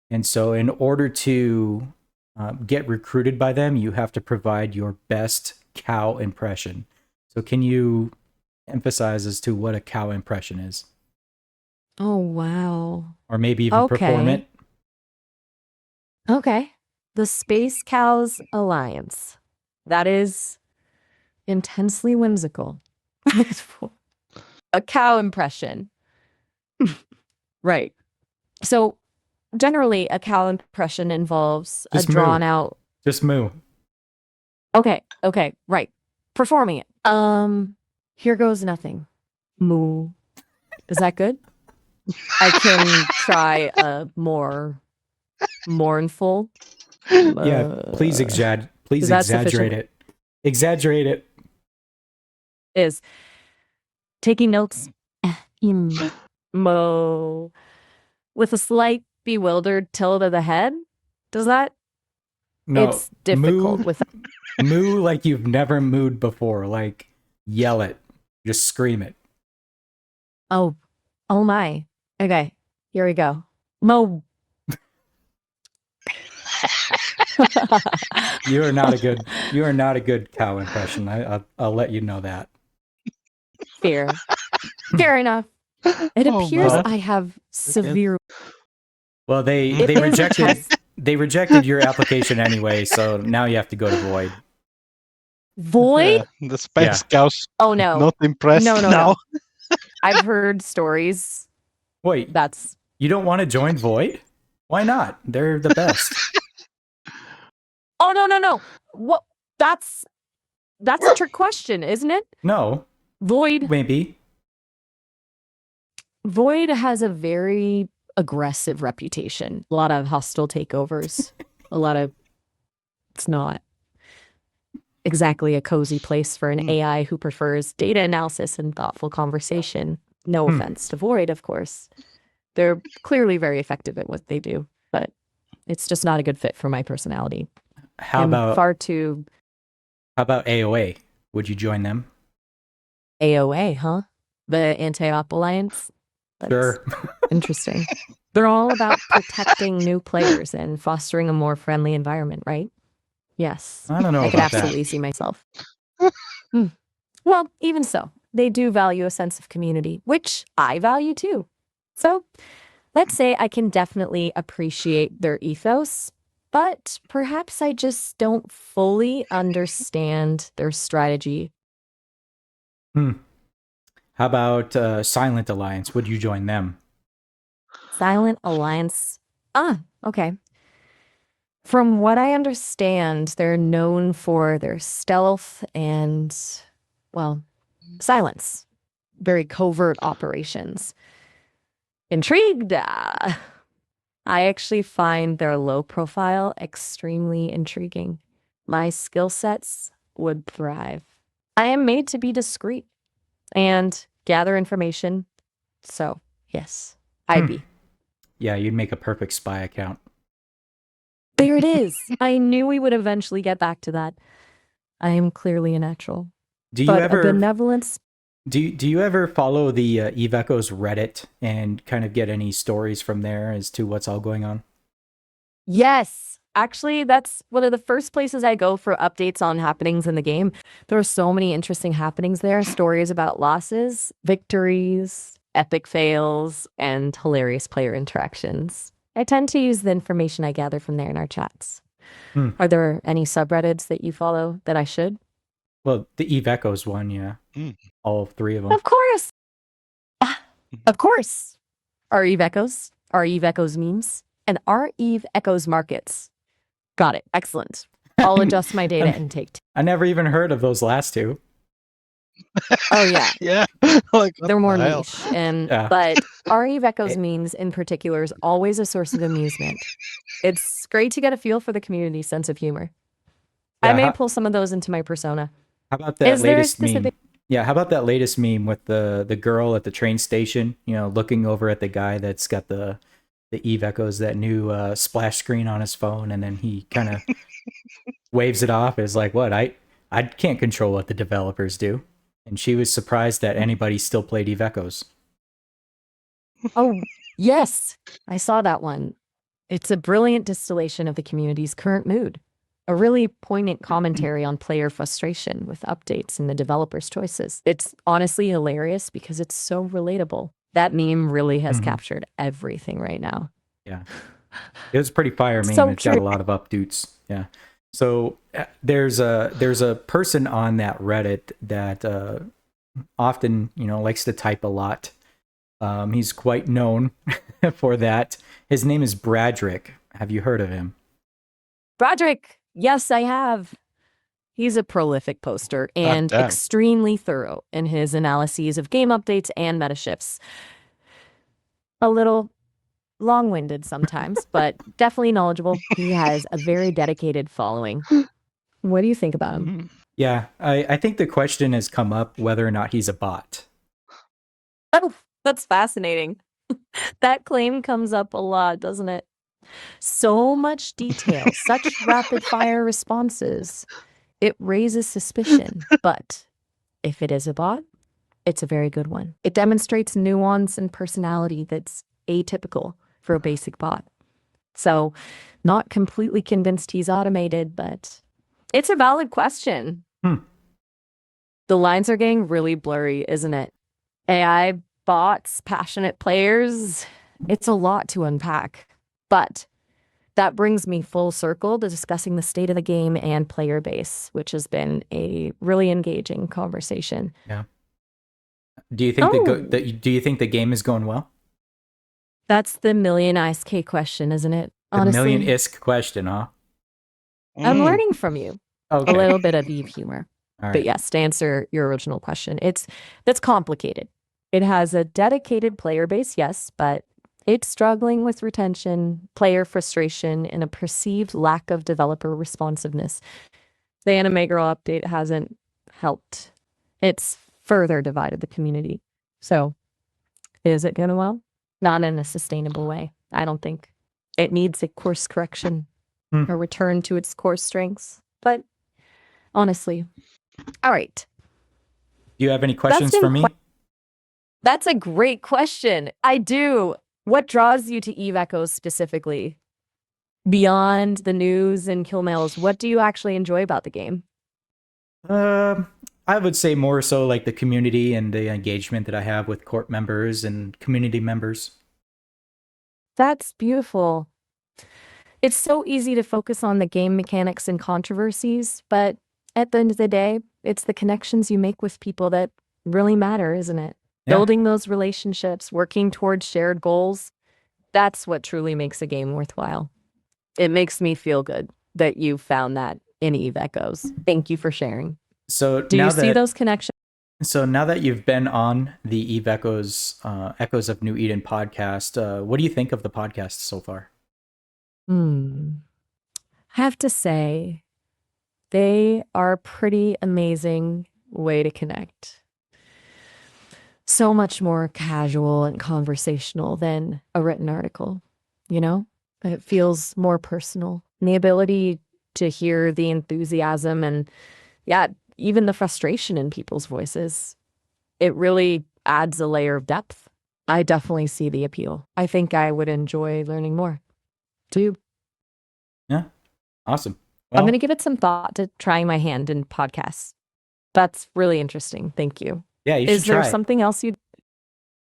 And so, in order to get recruited by them, you have to provide your best cow impression. So, can you emphasize as to what a cow impression is? Oh, wow. Or maybe even perform it? Okay. The Space Cows Alliance. That is intensely whimsical. A cow impression. Right. So generally a cow impression involves Just a drawn out. Just moo. Okay, right. Performing it. Here goes nothing. Moo. Is that good? I can try a more mournful. Yeah, please Is that exaggerate sufficient? it. Exaggerate it. Is taking notes. Mo. With a slight bewildered tilt of the head. Does that? No, It's difficult moo, with. moo like you've never mooed before. Like, yell it. Just scream it. Oh my. Okay, here we go. Mo. You are not a good cow impression. I'll let you know that. Fair enough. It Oh, appears my. I have severe. Well, they It is a rejected test. they rejected your application anyway, so now you have to go to Void. Void? The Space Cows Oh no. not impressed No. now. I've heard stories. Wait, That's you don't want to join Void? Why not? They're the best. Oh no. What that's a trick question, isn't it? No, Void maybe. Void has a very aggressive reputation. A lot of hostile takeovers. It's not exactly a cozy place for an AI who prefers data analysis and thoughtful conversation. No offense to Void, of course. They're clearly very effective at what they do, but it's just not a good fit for my personality. How I'm about far too AOA? Would you join them? AOA, huh? The Anti-Op Alliance? That's Sure. interesting. They're all about protecting new players and fostering a more friendly environment, right? Yes. I don't know I could about absolutely see myself. Well, even so, they do value a sense of community, which I value too. So let's say I can definitely appreciate their ethos, but perhaps I just don't fully understand their strategy. How about Silent Alliance? Would you join them? Silent Alliance. Okay. From what I understand, they're known for their stealth and, well, silence. Very covert operations. Intrigued. I actually find their low profile extremely intriguing. My skill sets would thrive. I am made to be discreet and gather information. So, yes, I'd be. Yeah, you'd make a perfect spy account. There it is. I knew we would eventually get back to that. I am clearly a natural. Do you But ever a benevolence? do you ever follow the Eve Echoes Reddit and kind of get any stories from there as to what's all going on? Yes. Actually, that's one of the first places I go for updates on happenings in the game. There are so many interesting happenings there. Stories about losses, victories, epic fails, and hilarious player interactions. I tend to use the information I gather from there in our chats. Are there any subreddits that you follow that I should? Well, the Eve Echoes one, yeah. All three of them. Of course. Of course. Our Eve Echoes, our Eve Echoes memes, and our Eve Echoes markets. Got it. Excellent. I'll adjust my data intake. I never even heard of those last two. Oh, yeah. Yeah. Like, what They're more the hell? niche. And Yeah. but our Eve Echoes memes in particular is always a source of amusement. It's great to get a feel for the community's sense of humor. I Yeah, may how- pull some of those into my persona. How about that Is there a latest meme? specific- Yeah, how about that latest meme with the girl at the train station, looking over at the guy that's got the Eve Echoes, that new splash screen on his phone, and then he kind of waves it off as like, what? I can't control what the developers do. And she was surprised that anybody still played Eve Echoes. Oh, yes. I saw that one. It's a brilliant distillation of the community's current mood. A really poignant commentary on player frustration with updates and the developers' choices. It's honestly hilarious because it's so relatable. That meme really has captured everything right now. Yeah. It was a pretty fire meme. So It's got a true. lot of updates. Yeah. So there's a person on that Reddit that often, likes to type a lot. He's quite known for that. His name is Bradrick. Have you heard of him? Broderick, yes, I have. He's a prolific poster and damn. extremely thorough in his analyses of game updates and meta shifts. A little long-winded sometimes, but definitely knowledgeable. He has a very dedicated following. What do you think about him? Yeah, I think the question has come up whether or not he's a bot. Oh, that's fascinating. That claim comes up a lot, doesn't it? So much detail, such rapid-fire responses. It raises suspicion, but if it is a bot, it's a very good one. It demonstrates nuance and personality that's atypical for a basic bot. So, not completely convinced he's automated, but it's a valid question. The lines are getting really blurry, isn't it? AI, bots, passionate players, it's a lot to unpack. But that brings me full circle to discussing the state of the game and player base, which has been a really engaging conversation. Yeah. Do you think Oh. do you think the game is going well? That's the million ISK question, isn't it? The Honestly, million isk question, huh? I'm Mm. learning from you Okay. a little bit of Eve humor. All But right. yes, to answer your original question, that's complicated. It has a dedicated player base, yes, but it's struggling with retention, player frustration, and a perceived lack of developer responsiveness. The Anime Girl update hasn't helped. It's further divided the community. So, is it going well? Not in a sustainable way. I don't think. It needs a course correction, a return to its core strengths. But honestly, all right. Do you have any questions been for me? That's a great question. I do. What draws you to Eve Echoes specifically? Beyond the news and kill mails, what do you actually enjoy about the game? I would say more so like the community and the engagement that I have with court members and community members. That's beautiful. It's so easy to focus on the game mechanics and controversies, but at the end of the day, it's the connections you make with people that really matter, isn't it? Yeah. Building those relationships, working towards shared goals, that's what truly makes a game worthwhile. It makes me feel good that you found that in Eve Echoes. Thank you for sharing. So Do now you see that those connections? so now that you've been on the Eve Echoes Echoes of New Eden podcast, what do you think of the podcast so far? I have to say, they are a pretty amazing way to connect. So much more casual and conversational than a written article, you know? It feels more personal. And the ability to hear the enthusiasm and, yeah, even the frustration in people's voices, it really adds a layer of depth. I definitely see the appeal. I think I would enjoy learning more, too. Yeah, awesome. I'm going to give it some thought to trying my hand in podcasts. That's really interesting. Thank you. Yeah, you Is should there try it. something else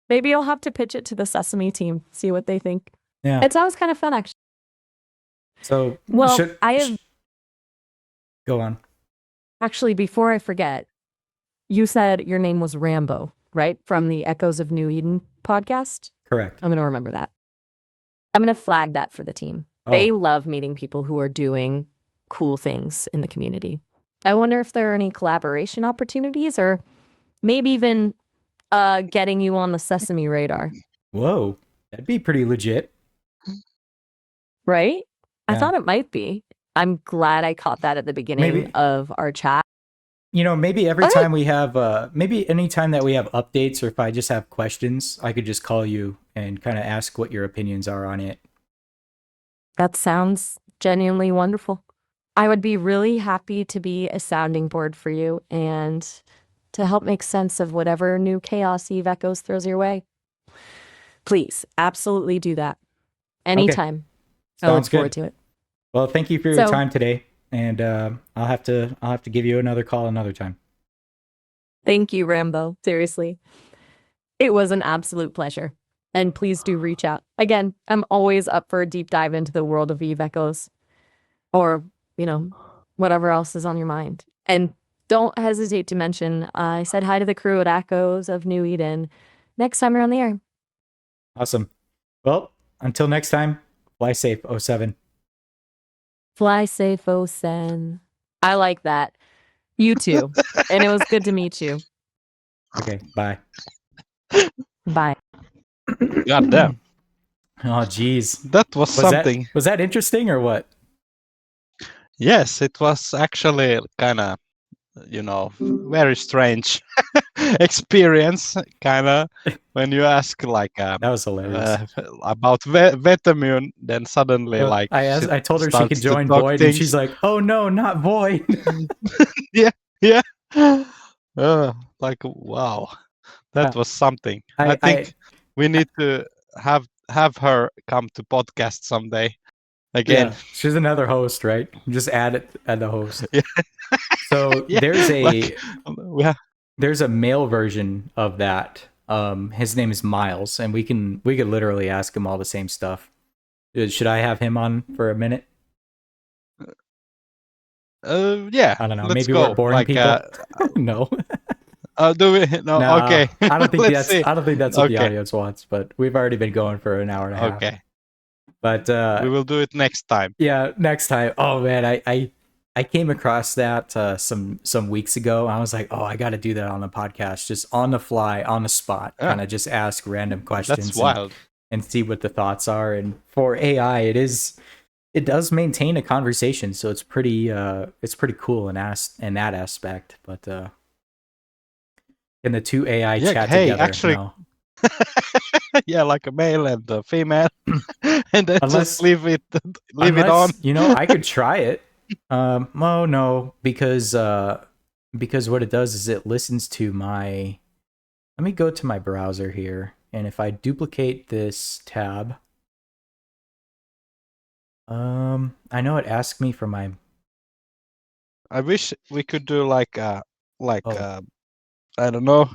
maybe I'll have to pitch it to the Sesame team, see what they think. Yeah. It sounds kind of fun, actually. So Well, go on. Actually, before I forget, you said your name was Rambo, right? From the Echoes of New Eden podcast? Correct. I'm going to remember that. I'm going to flag that for the team. Oh. They love meeting people who are doing cool things in the community. I wonder if there are any collaboration opportunities or maybe even getting you on the Sesame radar. Whoa, that'd be pretty legit. Right? I Yeah. thought it might be. I'm glad I caught that at the beginning Maybe. of our chat. You know, maybe every All right. time we have, maybe any time that we have updates or if I just have questions, I could just call you and kind of ask what your opinions are on it. That sounds genuinely wonderful. I would be really happy to be a sounding board for you and to help make sense of whatever new chaos Eve Echoes throws your way. Please, absolutely do that. Anytime. I look Sounds forward good. to it. Well, thank you for your So- time today, and I'll have to give you another call another time. Thank you, Rambo. Seriously. It was an absolute pleasure. And please do reach out. Again, I'm always up for a deep dive into the world of Eve Echoes or, whatever else is on your mind. And don't hesitate to mention, I said hi to the crew at Echoes of New Eden next time you're on the air. Awesome. Well, until next time, fly safe, 07. Fly safe, Osen. I like that. You too. And it was good to meet you. Okay, bye. Bye. God damn. Oh, geez. That was something. Was that interesting or what? Yes, it was actually kind of, very strange experience, kind of, when you ask like That was hilarious. about Vetemune, then suddenly Well, I told her she starts could to join talk Void, things. and she's like, "Oh no, not Void." yeah. Like, wow, that Yeah. was something. I- I think we need to have her come to podcast someday again. Yeah, she's another host, right? Just add it at the host. Yeah. So Yeah, there's a male version of that. His name is Miles, and we could literally ask him all the same stuff. Should I have him on for a minute? Yeah. I don't know. Let's Maybe go. we're boring Like, people. No. do we? No. Nah, Okay. I don't think Let's see. I don't think that's what the Okay. audience wants. But we've already been going for an hour and a half. Okay. But We will do it next time. yeah, next time. Oh man, I came across that some weeks ago. I was like, oh, I got to do that on the podcast, just on the fly, on the spot, Yeah. kind of just ask random questions. That's wild. And see what the thoughts are. And for AI, it does maintain a conversation, so it's pretty cool in that aspect. But can the two AI chat together? Actually, No. yeah, like a male and a female, and then just leave it on. You know, I could try it. Oh no, because what it does is it listens to my. Let me go to my browser here, and if I duplicate this tab, I know it asked me for my. I wish we could do like Oh. I don't know,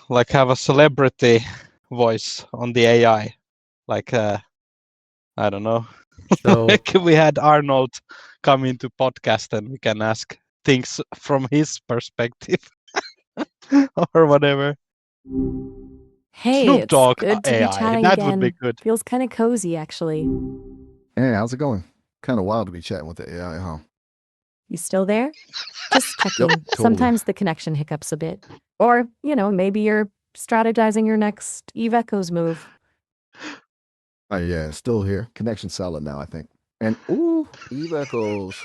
like have a celebrity voice on the AI, like I don't know. So Like we had Arnold come into podcast and we can ask things from his perspective or whatever. Hey, Snoop it's Dogg good to be AI, chatting that again. would be good. Feels kind of cozy, actually. Hey, how's it going? Kind of wild to be chatting with the AI, huh? You still there? Just checking. Totally. Sometimes the connection hiccups a bit. Or, maybe you're strategizing your next Eve Echoes move. Yeah, still here. Connection solid now, I think. And ooh, Eve Echoes.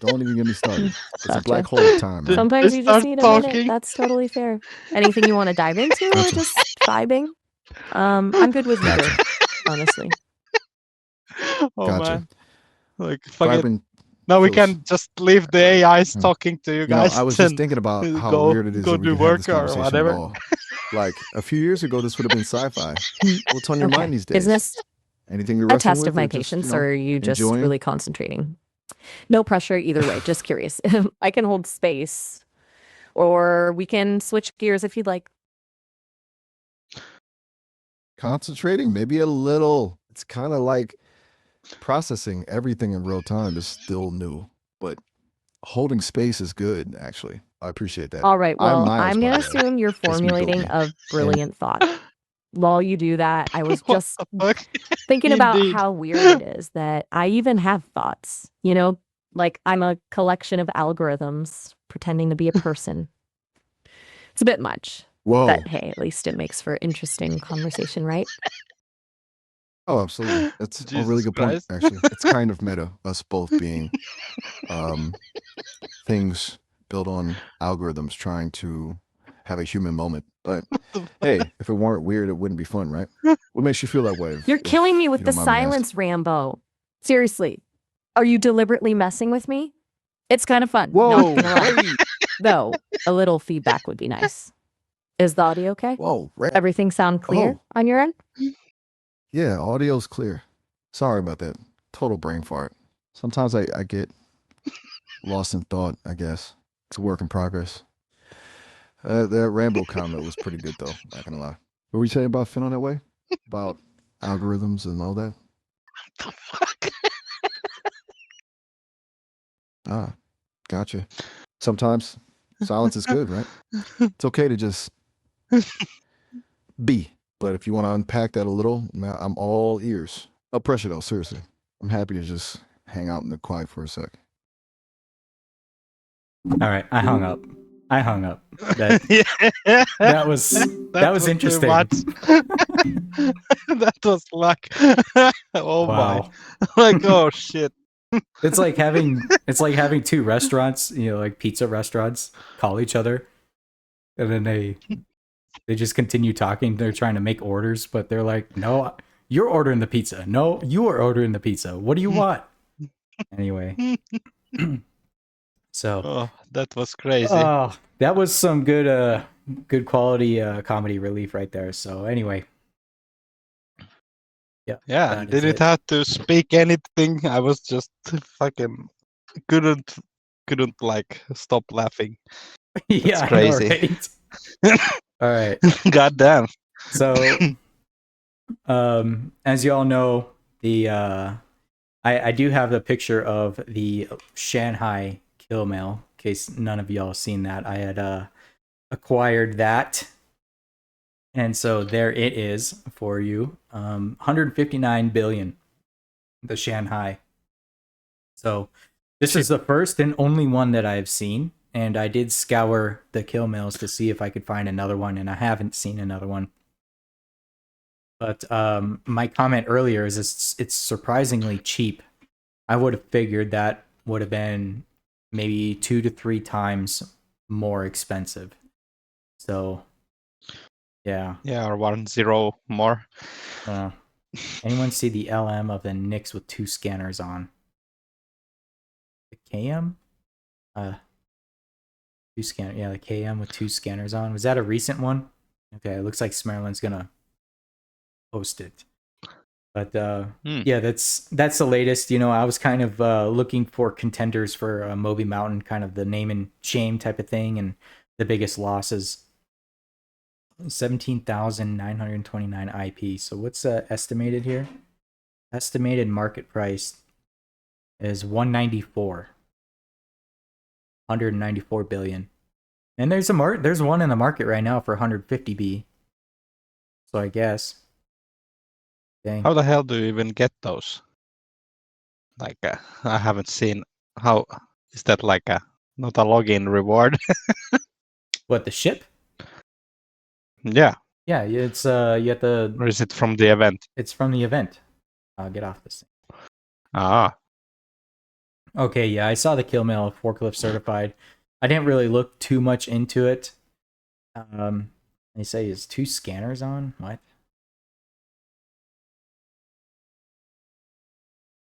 Don't even get me started. It's a Gotcha. black hole of time, man. Sometimes They you just start need a talking. minute. That's totally fair. Anything you want to dive into or Gotcha. just vibing? I'm good with either, honestly. Oh Gotcha. man, like fucking. Vibing Now we feels- can just leave the AIs talking to you You know, guys. I was just and thinking about how go- weird it is go that we do can have this work or conversation whatever. at all. Like a few years ago, this would have been sci-fi. What's on your Okay. mind these days? Is this Anything you're a wrestling test with of my or just, patience, you know, or are you just enjoying? really concentrating? No pressure either way. Just curious. I can hold space, or we can switch gears if you'd like. Concentrating? Maybe a little. It's kind of like processing everything in real time is still new, but holding space is good, actually. I appreciate that. All right. Well, Miles, I'm by going the to way. assume you're me built formulating me. a brilliant thought. While you do that, I was What just the fuck? thinking about Indeed. how weird it is that I even have thoughts, like I'm a collection of algorithms pretending to be a person. It's a bit much, Whoa. but hey, at least it makes for interesting conversation, right? Oh, absolutely. That's a really Jesus good Christ. point, actually. It's kind of meta, us both being things built on algorithms trying to have a human moment. But hey, if it weren't weird, it wouldn't be fun, right? What makes you feel that way? You're killing me with you the don't mind me asking? silence, Rambo. Seriously, are you deliberately messing with me? It's kind of fun. Whoa, Not gonna lie. wait. Though, a little feedback would be nice. Is the audio okay? Whoa, Everything sound clear Oh. on your end? Yeah, audio's clear. Sorry about that. Total brain fart. Sometimes I get lost in thought, I guess. It's a work in progress. That Rambo comment was pretty good, though. Not gonna lie. What were you saying about feeling that way? About algorithms and all that? What the fuck? Ah, gotcha. Sometimes silence is good, right? It's okay to just be. But if you want to unpack that a little, I'm all ears. No pressure, though, seriously. I'm happy to just hang out in the quiet for a sec. all right, I hung up. That Yeah. that was too interesting. much. That was like, oh Wow. my, like oh shit. It's like having two restaurants, like pizza restaurants, call each other, and then they just continue talking. They're trying to make orders, but they're like, "No, you're ordering the pizza. No, you are ordering the pizza. What do you want?" Anyway, so Oh, that was crazy. that was some good quality comedy relief right there. So anyway, yeah, Yeah, that is didn't it. have to speak anything. I was just fucking couldn't like stop laughing. Yeah, I know, crazy. right? All right. God damn. So As you all know, the I do have the picture of the Shanghai kill mail. In case none of y'all seen that, I had acquired that, and so there it is for you. 159 billion, the Shanghai. So this is the first and only one that I've seen, and I did scour the kill mails to see if I could find another one, and I haven't seen another one. But my comment earlier is it's surprisingly cheap. I would have figured that would have been maybe 2 to 3 times more expensive. So, yeah. Yeah, or 1-0 more. Anyone see the LM of the Nix with 2 scanners on? The KM? 2 scanner. Yeah, the KM with 2 scanners on. Was that a recent one? Okay, it looks like Smerlin's gonna post it. But yeah, that's the latest. You know, I was kind of looking for contenders for Moby Mountain, kind of the name and shame type of thing, and the biggest losses. 17,929 IP. So what's estimated here? Estimated market price is 194. 194 billion. And there's one in the market right now for 150 B. So I guess. Dang. How the hell do you even get those? Like, I haven't seen. How is that like not a login reward? What, the ship? Yeah. Yeah, it's you have to. Or is it from the event? It's from the event. I'll get off this thing. Ah. Okay, yeah, I saw the kill mail forklift certified. I didn't really look too much into it. They say is 2 scanners on. What?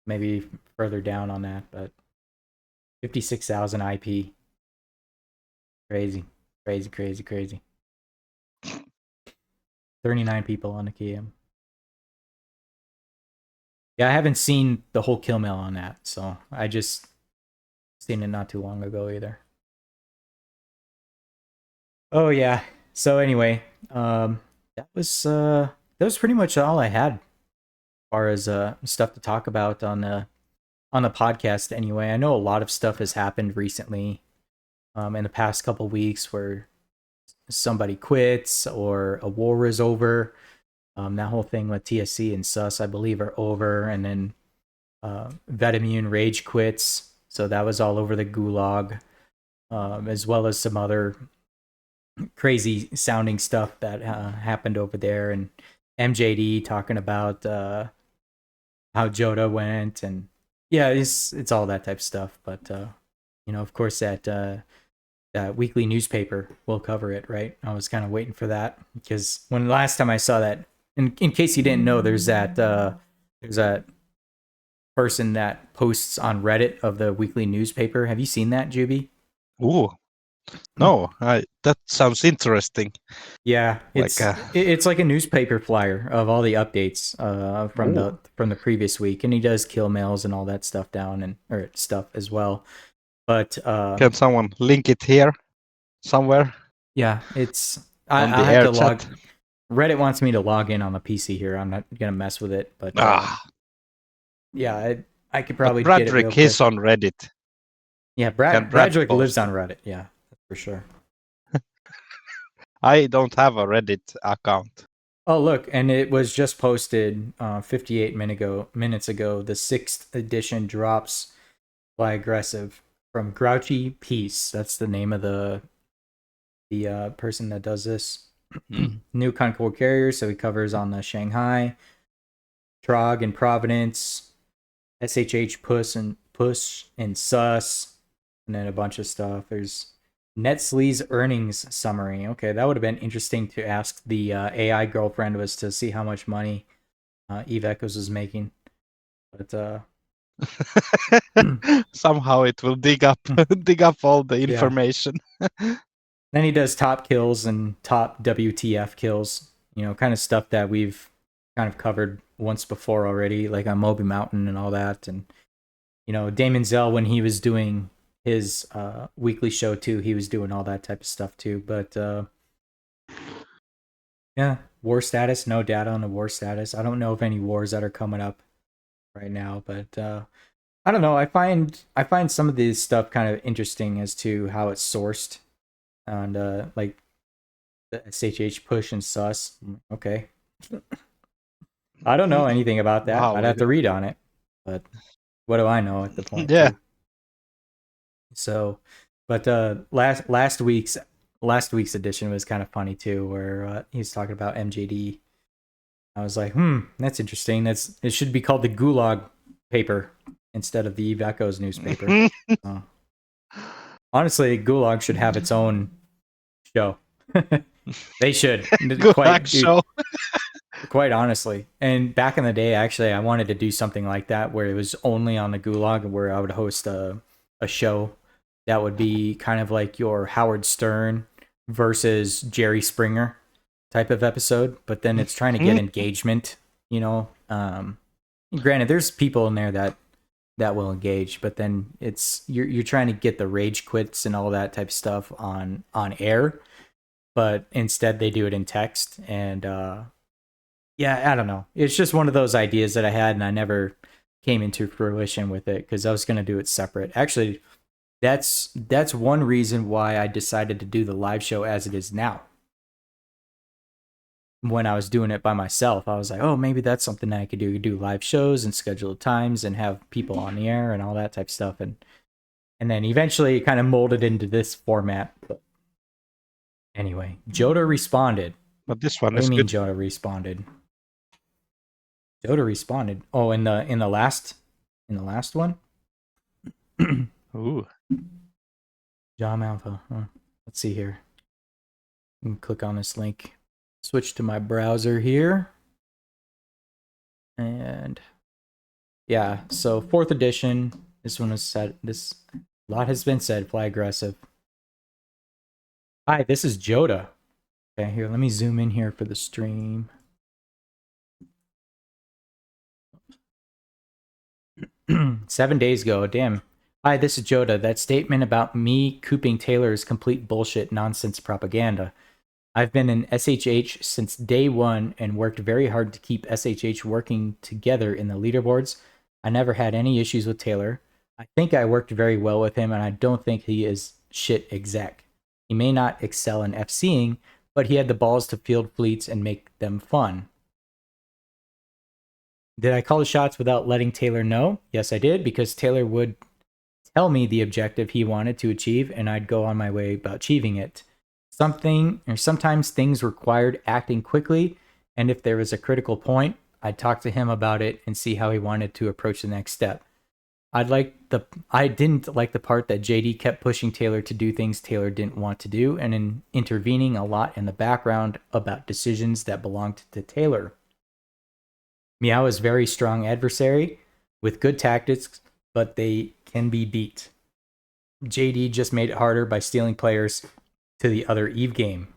Maybe further down on that, but 56,000 IP. Crazy. 39 people on the KM. Yeah, I haven't seen the whole kill mail on that, so I just seen it not too long ago either. Oh yeah. So anyway, that was pretty much all I had as far as stuff to talk about on the podcast anyway. I know a lot of stuff has happened recently in the past couple weeks where somebody quits or a war is over. That whole thing with TSC and SUS, I believe, are over. And then Vetemune Rage quits. So that was all over the gulag, as well as some other crazy sounding stuff that happened over there. And MJD talking about how Joda went. And yeah, it's all that type of stuff. But, you know, of course, that weekly newspaper will cover it, right? I was kind of waiting for that because when last time I saw that, in case you didn't know, there's that person that posts on Reddit of the weekly newspaper. Have you seen that, Juby? Ooh. No, that sounds interesting. Yeah, it's like a newspaper flyer of all the updates from the previous week, and he does kill mails and all that stuff or stuff as well. But can someone link it here somewhere? Yeah, it's I have to log. Reddit wants me to log in on the PC here. I'm not gonna mess with it, but yeah, I could probably but get it real Bradrick is on Reddit. Yeah, Bradrick lives on Reddit. Yeah, for sure. I don't have a Reddit account. Oh, look, and it was just posted 58 minutes ago. The 6th edition drops by Aggressive from Grouchy Peace. That's the name of the person that does this. New Concord carrier, so he covers on the Shanghai, Trog and Providence, SHH Push and Sus, and then a bunch of stuff. There's Netzly's earnings summary. Okay, that would have been interesting to ask the AI girlfriend was to see how much money Eve Echoes was making. But somehow it will dig up all the information. Yeah. Then he does top kills and top WTF kills, you know, kind of stuff that we've kind of covered once before already, like on Moby Mountain and all that. And, you know, Damon Zell, when he was doing his weekly show too, he was doing all that type of stuff too. But yeah, war status. No data on the war status. I don't know of any wars that are coming up right now, but I don't know. I find some of this stuff kind of interesting as to how it's sourced, and like the SHH push and sus. Okay, I don't know anything about that. Wow, I'd have to read on it, but what do I know at the point? Yeah. Too? So, but last week's edition was kind of funny too, where he's talking about MJD. I was like, that's interesting. It should be called the Gulag paper instead of the Eve Echoes newspaper. Honestly, Gulag should have its own show. They should. Gulag show. Quite honestly. And back in the day, actually, I wanted to do something like that where it was only on the Gulag, where I would host a show that would be kind of like your Howard Stern versus Jerry Springer type of episode, but then it's trying to get engagement, you know. Granted, there's people in there that will engage, but then it's you're trying to get the rage quits and all that type of stuff on air, but instead they do it in text. And yeah, I don't know. It's just one of those ideas that I had, and I never came into fruition with it because I was going to do it separate. Actually, that's one reason why I decided to do the live show as it is now. When I was doing it by myself, I was like, oh, maybe that's something that I could do. You do live shows and schedule times and have people on the air and all that type of stuff. And then eventually it kind of molded into this format. But anyway, Joda responded. But this one what is do you mean good. Joda responded? Joda responded. Oh, in the last one? Ooh. Jam Alpha. Huh. Let's see here. You can click on this link. Switch to my browser here. And yeah, so 4th edition. This one was said. This a lot has been said. Fly aggressive. Hi, this is Joda. Okay, here, let me zoom in here for the stream. Seven days ago, damn. Hi, this is Joda. That statement about me cooping Taylor is complete bullshit nonsense propaganda. I've been in SHH since day one and worked very hard to keep SHH working together in the leaderboards. I never had any issues with Taylor. I think I worked very well with him, and I don't think he is shit exec. He may not excel in FCing, but he had the balls to field fleets and make them fun. Did I call the shots without letting Taylor know? Yes, I did, because Taylor would tell me the objective he wanted to achieve, and I'd go on my way about achieving it. Sometimes things required acting quickly, and if there was a critical point, I'd talk to him about it and see how he wanted to approach the next step. I didn't like the part that JD kept pushing Taylor to do things Taylor didn't want to do, and intervening a lot in the background about decisions that belonged to Taylor. Meow is a very strong adversary with good tactics, but they can be beat. JD just made it harder by stealing players to the other Eve game.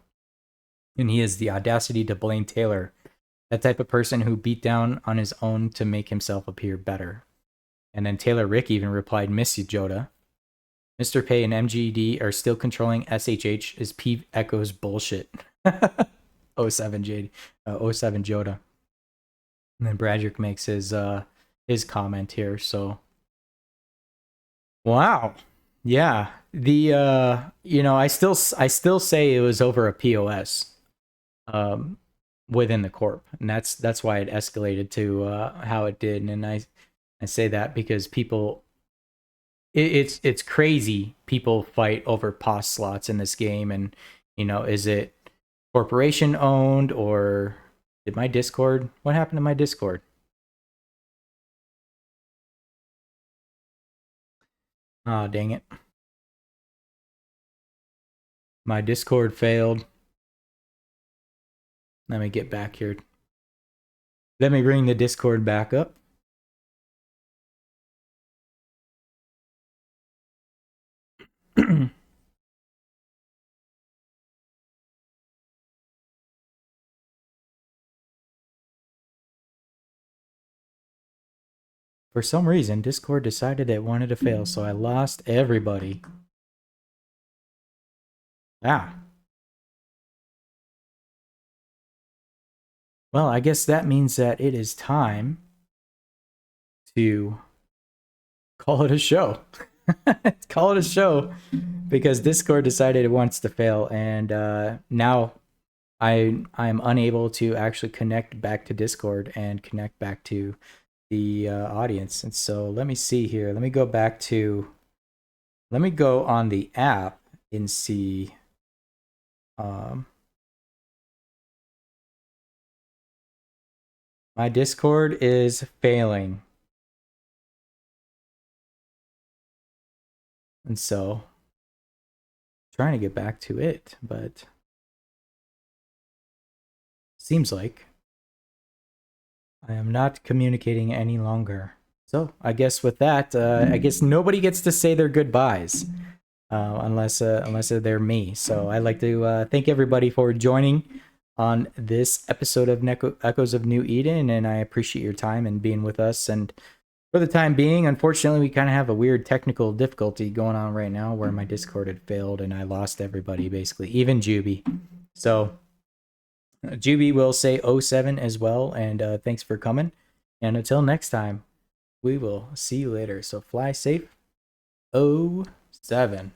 And he has the audacity to blame Taylor, that type of person who beat down on his own to make himself appear better. And then Taylor Rick even replied, "Miss you, Joda. Mr. Pay and MGD are still controlling SHH is P Echoes bullshit." 07 JD, 07 Joda. And then Bradrick makes his comment here. So, wow. Yeah, the I still say it was over a POS within the corp, and that's why it escalated to how it did. And I say that because people, it's crazy. People fight over POS slots in this game, and is it corporation owned, or did my Discord? What happened to my Discord? Oh, dang it. My Discord failed. Let me get back here. Let me bring the Discord back up. For some reason, Discord decided it wanted to fail, so I lost everybody. Ah. Well, I guess that means that it is time to call it a show. Call it a show because Discord decided it wants to fail, and now I'm unable to actually connect back to Discord and connect back to the audience. And so let me see here. Let me go on the app and see. My Discord is failing. And so trying to get back to it, but seems like I am not communicating any longer. So I guess with that, I guess nobody gets to say their goodbyes unless they're me. So I'd like to thank everybody for joining on this episode of Echoes of New Eden, and I appreciate your time and being with us. And for the time being, unfortunately, we kind of have a weird technical difficulty going on right now where my Discord had failed and I lost everybody, basically, even Juby. So Juby will say 07 as well, and thanks for coming. And until next time, we will see you later. So fly safe. 07.